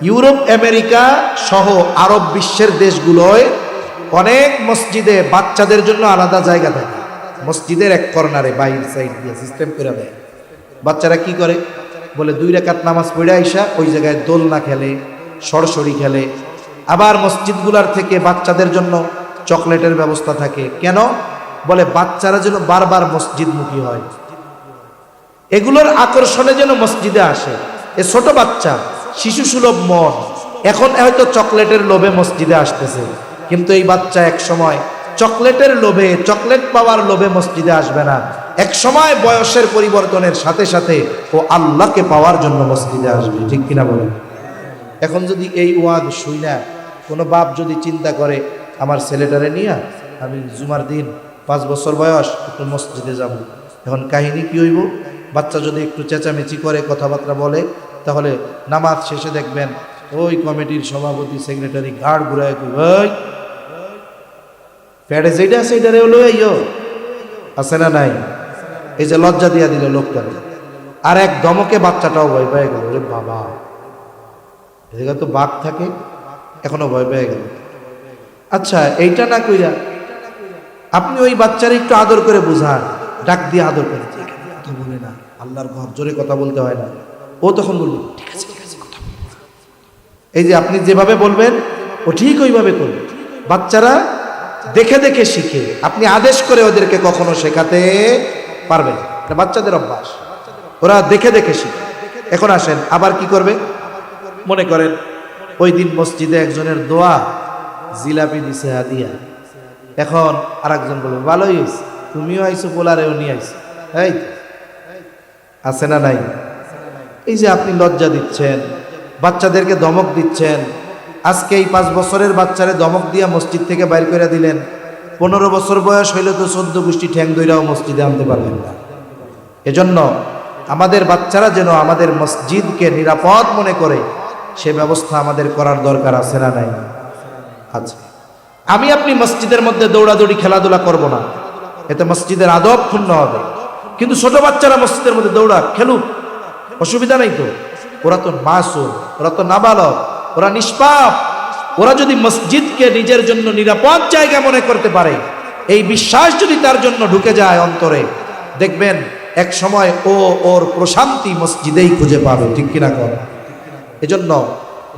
Speaker 1: ইউরোপ, আমেরিকা সহ আরব বিশ্বের দেশগুলোয় অনেক মসজিদে বাচ্চাদের জন্য আলাদা জায়গা থাকে, মসজিদের এক কর্নারে বাইর সাইড দিয়ে সিস্টেম করে দেয়। বাচ্চারা কি করে? বলে 2 রাকাত নামাজ পড়ে আইসা ওই জায়গায় দোলনা খেলে, সরসরি খেলে। আবার মসজিদগুলার থেকে বাচ্চাদের জন্য চকলেটের ব্যবস্থা থাকে। কেন? বলে বাচ্চারা যেন বারবার মসজিদমুখী হয়, এগুলোর আকর্ষণে যেন মসজিদে আসে। এ ছোট বাচ্চা, শিশু সুলভ মন, এখন হয়তো চকলেটের লোভে মসজিদে আসতেছে, কিন্তু এই বাচ্চা এক সময় চকলেটের লোভে, চকলেট পাওয়ার লোভে মসজিদে আসবে না। এক সময় বয়সের পরিবর্তনের সাথে সাথে ও আল্লাহকে পাওয়ার জন্য মসজিদে আসবে, ঠিক কিনা বলেন? এখন যদি এই ওয়াজ শুই না কোনো বাপ যদি চিন্তা করে আমার ছেলেটারে নিয়ে আমি জুমার দিন 5 বছর বয়স একটু মসজিদে যাব, এখন কাহিনী কি হইব? বাচ্চা যদি একটু চেঁচামেচি করে কথাবার্তা বলে তাহলে নামাজ শেষে দেখবেন ওই কমিটির সভাপতি সেক্রেটারি ঘাড় ঘুরায় ওই প্যাডে যেটা আছে এটারে হলো এইও আছে না নাই? এই যে লজ্জা দিয়া দিল লোকটারে, আর এক দমকে বাচ্চাটাও ভয় পেয়ে গেল, রে বাবা এদিকে তো বাঘ থাকে, এখনো ভয় পেয়ে গেল। আচ্ছা এইটা না কইরা আপনি ওই বাচ্চারা একটু আদর করে বুঝান, ডাক দিয়ে আদর করে, কথা বলে না, আল্লাহর ঘর জোরে কথা বলতে হয় না। ও তখন বলবে ঠিক আছে ঠিক আছে কথা বলবো। এই যে আপনি যেভাবে বলবেন ও ঠিক ওইভাবে করবে। বাচ্চারা দেখে দেখে শিখে, আপনি আদেশ করে ওদেরকে কখনো শেখাতে পারবেন না, বাচ্চাদের অভ্যাস, ওরা দেখে দেখে শিখে। এখন আসেন আবার কি করবে? মনে করেন ওই দিন মসজিদে একজনের দোয়া জিলাপি দিছে হাদিয়া, এখন আরেকজন বলবে ভালোই হয়েছে, তুমিও আইছো পোলারেও নিয়ে আইছো, এই আছে না নাই? এই যে আপনি লজ্জা দিচ্ছেন, বাচ্চাদেরকে ধমক দিচ্ছেন। আজকে এই 5 বছরের বাচ্চারে ধমক দিয়া মসজিদ থেকে বাইর করে দিলেন, 15 বছর বয়স হইলে তো 14 গোষ্ঠী ঠ্যাং দইরাও মসজিদে আনতে পারবেন না। এজন্য আমাদের বাচ্চারা যেন আমাদের মসজিদকে নিরাপদ মনে করে সে ব্যবস্থা আমাদের করার দরকার আছে না নাই? আচ্ছা, আমি আপনি মসজিদের মধ্যে দৌড়াদৌড়ি খেলাধুলা করব না, এতে মসজিদের আদব ক্ষুণ্ণ হবে। কিন্তু ছোট বাচ্চারা মসজিদের মধ্যে দৌড়া খেলুক, অসুবিধা নাই তো। ওরা তো মাসুম, ওরা তো নাবালক, ওরা নিষ্পাপ। ওরা যদি মসজিদকে নিজের জন্য নিরাপদ জায়গা মনে করতে পারে, এই বিশ্বাস যদি তার জন্য ঢুকে যায় অন্তরে, দেখবেন এক সময় ও ওর প্রশান্তি মসজিদেই খুঁজে পাবে, ঠিক কিনা কর? এজন্য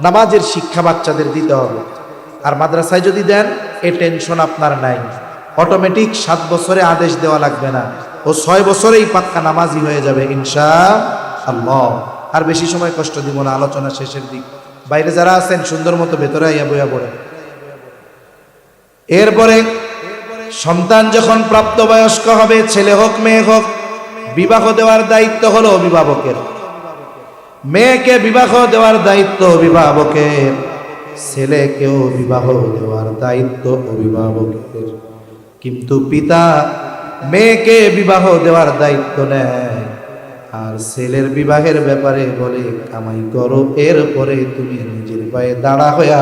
Speaker 1: নামাজের শিক্ষা বাচ্চাদের দিতে হবে। আর মাদ্রাসায় যদি দেন এই টেনশন আপনার নাই, অটোমেটিক 7 বছরে আদেশ দেওয়া লাগবে না, ও 6 বছরেই পাক্কা নামাজি হয়ে যাবে ইনশাআল্লাহ। আর বেশি সময় কষ্ট দিব না, আলোচনা শেষের দিক। বাইরে যারা আছেন সুন্দর মতো ভেতরে আইয়া বইয়া পড়েন। এরপরে সন্তান যখন প্রাপ্তবয়স্ক হবে, ছেলে হোক মেয়ে হোক, বিবাহ দেওয়ার দায়িত্ব হলো অভিভাবকের। মেয়েকে বিবাহ দেওয়ার দায়িত্ব অভিভাবকের, ছেলেকেও বিবাহ দেওয়ার দায়িত্ব অভিভাবকের। কিন্তু পিতা মেয়েকে বিবাহ দেওয়ার দায়িত্ব নেয়, আর ছেলের বিবাহের ব্যাপারে বলে কামাই করো, এরপরে তুমি নিজের পায়ে দাঁড়া হইয়া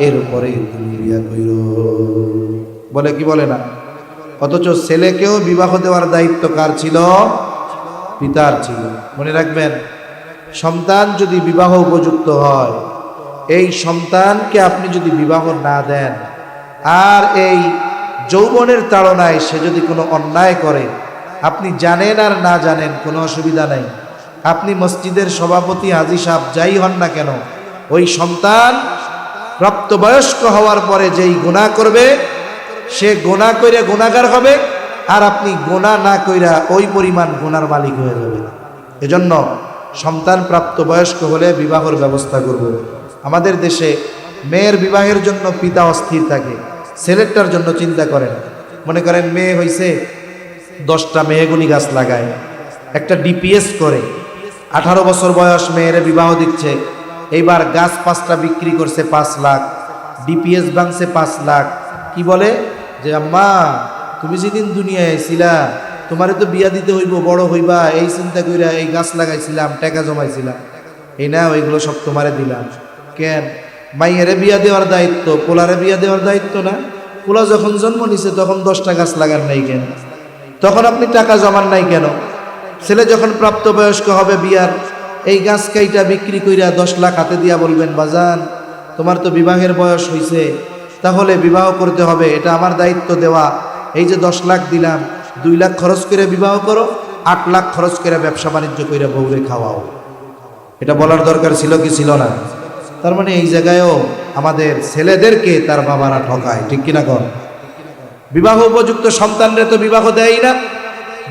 Speaker 1: এরপরে তুমি বিয়া কইরো, বলে কি বলে না? অথচ ছেলেকেও বিবাহ দেওয়ার দায়িত্ব কার ছিল? পিতার ছিল। মনে রাখবেন, সন্তান যদি বিবাহ উপযুক্ত হয়, এই সন্তানকে আপনি যদি বিবাহ না দেন, আর এই যৌবনের তাড়নায় সে যদি কোনো অন্যায় করে, আপনি জানেন আর না জানেন কোনো অসুবিধা নাই। আপনি মসজিদের সভাপতি, হাজী সাহেব যাই হন না কেন, ওই সন্তান প্রাপ্তবয়স্ক হওয়ার পরে যেই গুনাহ করবে, সে গুনাহ কইরা গুনাহগার হবে, আর আপনি গুনাহ না কইরা ওই পরিমাণ গুনার মালিক হয়ে যাবে। এজন্য সন্তান প্রাপ্তবয়স্ক হলে বিবাহের ব্যবস্থা করব। আমাদের দেশে মেয়ের বিবাহের জন্য পিতা অস্থির থাকে, ছেলেটার জন্য চিন্তা করেন। মনে করেন মেয়ে হইছে, 10টা মেয়েগুনি গাছ লাগায়, একটা ডিপিএস করে, 18 বছর বয়স মেয়েরে বিবাহ দিচ্ছে। এইবার গাছ 5টা বিক্রি করছে 5 লাখ, ডিপিএস ভাঙছে 5 লাখ। কি বলে যে আম্মা তুমি যেদিন দুনিয়ায় আইছিলা তোমারে তো বিয়া দিতে হইব, বড় হইবা, এই চিন্তা কইরা এই গাছ লাগাইছিলাম, টাকা জমাইছিলাম, এই না ওইগুলো সব তোমারে দিলাম। কেন? মাইয়ারে বিয়া দেওয়ার দায়িত্ব, পোলারে বিয়া দেওয়ার দায়িত্ব না? পোলা যখন জন্ম নিছে তখন 10টা গাছ লাগান নাই কেন? তখন আপনি টাকা জমান নাই কেন? ছেলে যখন প্রাপ্তবয়স্ক হবে বিয়ার, এই গাছ কাইটা বিক্রি কইরা 10 লাখ হাতে দিয়া বলবেন বাজান তোমার তো বিবাহের বয়স হইছে, তাহলে বিবাহ করতে হবে, এটা আমার দায়িত্ব দেওয়া। এই যে 10 লাখ দিলাম, 2 লাখ খরচ করে বিবাহ করো, 8 লাখ খরচ করে ব্যবসা বাণিজ্য করে বউরে খাওয়াও। এটা বলার দরকার ছিল কি ছিল না? তার মানে এই জায়গায়ও আমাদের ছেলেদেরকে তার বাবারা ঠকায়, ঠিক কিনা কর? বিবাহ উপযুক্ত সন্তানরে তো বিবাহ দেয় না,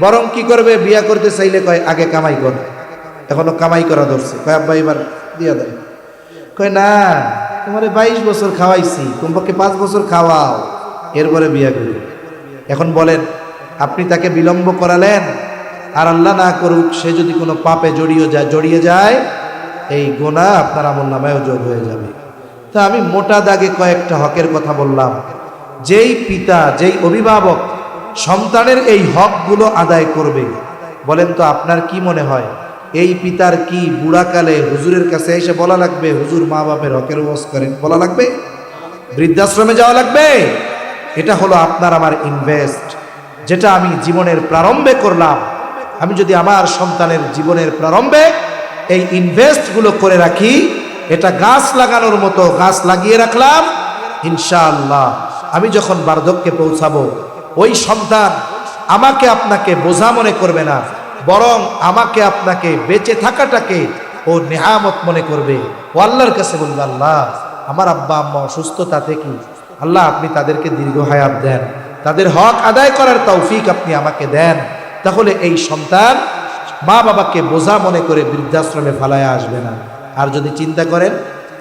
Speaker 1: বরং কি করবে, বিয়া করতে চাইলে কয় আগে কামাই কর। এখনো কামাই করা ধরছে, কয় আব্বা এবার দিয়া দেয়। কয় না, তোমারে 22 বছর খাওয়াইছি, কমপক্ষে 5 বছর খাওয়াও, এরপরে বিয়া করি। এখন বলেন, আপনি তাকে বিলম্ব করালেন আর আল্লাহ না করুক সে যদি কোনো পাপে জড়িয়ে যায় এই গুনাহ আপনার আমলনামায়ও যোগ হয়ে যাবে। তা আমি মোটা দাগে কয়েকটা হকের কথা বললাম। যেই পিতা, যেই অভিভাবক সন্তানের এই হকগুলো আদায় করবে, বলেন তো আপনার কি মনে হয় এই পিতার কি বুড়াকালে হুজুরের কাছে এসে বলা লাগবে, হুজুর মা বাপের হকের ওয়াজ করেন, বলা লাগবে? বৃদ্ধাশ্রমে যাওয়া লাগবে? এটা হলো আপনার আমার ইনভেস্ট, যেটা আমি জীবনের প্রারম্ভে করলাম। আমি যদি আমার সন্তানের জীবনের প্রারম্ভে এই ইনভেস্টগুলো করে রাখি, এটা গাছ লাগানোর মতো গাছ লাগিয়ে রাখলাম, ইনশাআল্লাহ আমি যখন বার্ধক্যে পৌঁছাবো ওই সন্তান আমাকে আপনাকে বোঝা মনে করবে না, বরং আমাকে আপনাকে বেঁচে থাকাটাকে ও নেয়ামত মনে করবে। ও আল্লাহর কাছে বলবে, আল্লাহ আমার আব্বা আম্মা অসুস্থ, তাতে কি, আল্লাহ আপনি তাদেরকে দীর্ঘ হায়াত দেন, তাদের হক আদায় করার তৌফিক আপনি আমাকে দেন। তাহলে এই সন্তান মা বাবাকে বোঝা মনে করে বৃদ্ধাশ্রমে ফালায়া আসবে না। আর যদি চিন্তা করেন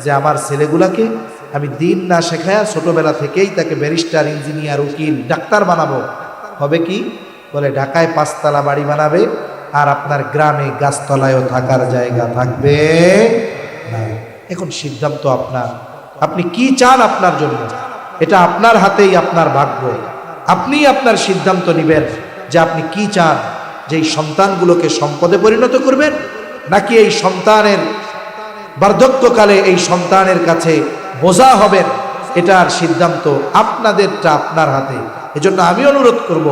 Speaker 1: যে আমার ছেলেগুলাকে আমি দিন না শেখায়া ছোটবেলা থেকেই তাকে ব্যারিস্টার, ইঞ্জিনিয়ার, উকিল, ডাক্তার বানাবো, হবে কি? বলে ঢাকায় 5 তলা বাড়ি বানাবে আর আপনার গ্রামে গাছতলায়ও থাকার জায়গা থাকবে না। এখন সিদ্ধান্ত আপনার, আপনি কি চান আপনার জন্য, এটা আপনার হাতেই, আপনার ভাগ্য। আপনি আপনার সিদ্ধান্ত নেবেন যে আপনি কি চান, যে এই সন্তানগুলোকে সম্পদে পরিণত করবেন, নাকি এই সন্তানের বার্ধক্যকালে এই সন্তানের কাছে বোঝা হবেন। এটার সিদ্ধান্ত আপনাদেরটা আপনার হাতে। এজন্য আমি অনুরোধ করব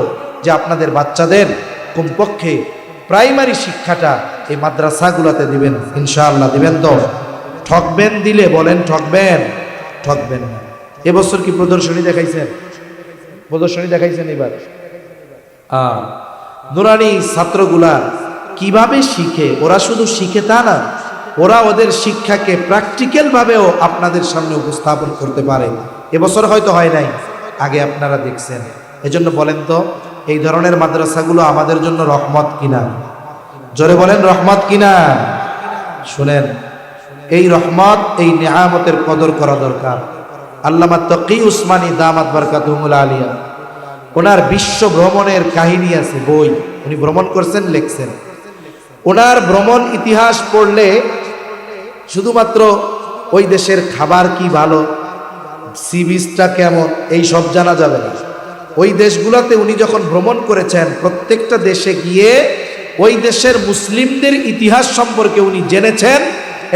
Speaker 1: যে আপনাদের বাচ্চাদের কমপক্ষে প্রাইমারি শিক্ষাটা এই মাদ্রাসাগুলোতে দিবেন, ইনশাআল্লাহ দিবেন তো? ঠকবেন দিলে? বলেন ঠকবেন? ঠকবেন না। এবছর কি প্রদর্শনী দেখাইছেন? প্রদর্শনী দেখাইছেন এবার? নুরানি ছাত্রগুলা কিভাবে শিখে, ওরা শুধু শিখে তা না, ওরা ওদের শিক্ষাকে প্র্যাকটিক্যাল ভাবেও আপনাদের সামনে উপস্থাপন করতে পারে। এবছর হয়তো হয় নাই, আগে আপনারা দেখছেন। এজন্য বলেন তো, এই ধরনের মাদ্রাসাগুলো আমাদের জন্য রহমত কিনা? জোরে বলেন, রহমত কিনা? শুনেন, এই রহমত, এই নেয়ামতের কদর করা দরকার। আল্লামা তকি উসমানী দামাত বারকাতুহুল আলিয়া, ওনার বিশ্ব ভ্রমণের কাহিনী আছে, বই, উনি ভ্রমণ করছেন, লিখছেন। ওনার ভ্রমণ ইতিহাস পড়লে শুধুমাত্র ওই দেশের খাবার কি ভালো, সি বিচটা কেমন, এই সব জানা যাবে না। ওই দেশগুলোতে উনি যখন ভ্রমণ করেছেন, প্রত্যেকটা দেশে গিয়ে ওই দেশের মুসলিমদের ইতিহাস সম্পর্কে উনি জেনেছেন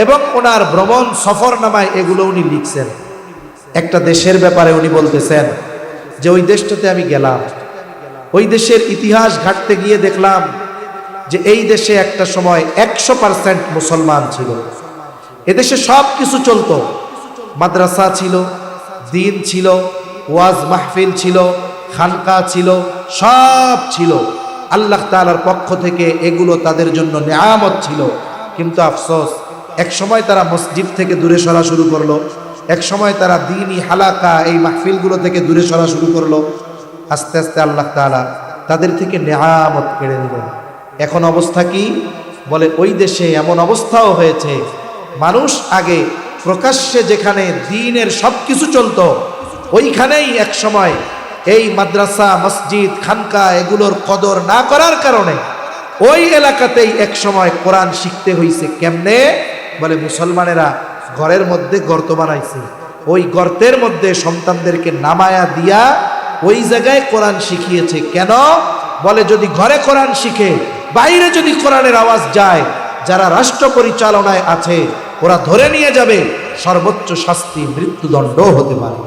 Speaker 1: এবং ওনার ভ্রমণ সফরনামায় এগুলো উনি লিখছেন। একটা দেশের ব্যাপারে উনি বলতেছেন যে ওই দেশটাতে আমি গেলাম, ওই দেশের ইতিহাস ঘাঁটতে গিয়ে দেখলাম যে এই দেশে একটা সময় 100% মুসলমান ছিল। এদেশে সব কিছু চলতো, মাদ্রাসা ছিল, দিন ছিল, ওয়াজ মাহফিল ছিল, খানকা ছিল, সব ছিল। আল্লাহ তাআলার পক্ষ থেকে এগুলো তাদের জন্য নেয়ামত ছিল। কিন্তু আফসোস, এক সময় তারা মসজিদ থেকে দূরে সরা শুরু করলো, এক সময় তারা দ্বীনি হালাকা, এই মাহফিলগুলো থেকে দূরে সরা শুরু করলো। আস্তে আস্তে আল্লাহ তাআলা তাদের থেকে নেয়ামত কেড়ে নিলেন। এখন অবস্থা কি? বলে ওই দেশে এমন অবস্থাও হয়েছে, মানুষ আগে প্রকাশ্যে যেখানে দ্বীনের সব কিছু চলতো, ওইখানেই এক সময় এই মাদ্রাসা, মসজিদ, খানকা এগুলোর কদর না করার কারণে ওই এলাকাতেই এক সময় কোরআন শিখতে হয়েছে। কেমনে? বলে মুসলমানেরা ঘরের মধ্যে গর্ত বানাইছে, ওই গর্তের মধ্যে সন্তানদেরকে নামায়া দিয়া ওই জায়গায় কোরআন শিখিয়েছে। কেন? বলে যদি ঘরে কোরআন শিখে, বাইরে যদি কোরআনের আওয়াজ যায়, যারা রাষ্ট্র পরিচালনায় আছে ওরা ধরে নিয়ে যাবে, সর্বোচ্চ শাস্তি মৃত্যুদণ্ড হতে পারে।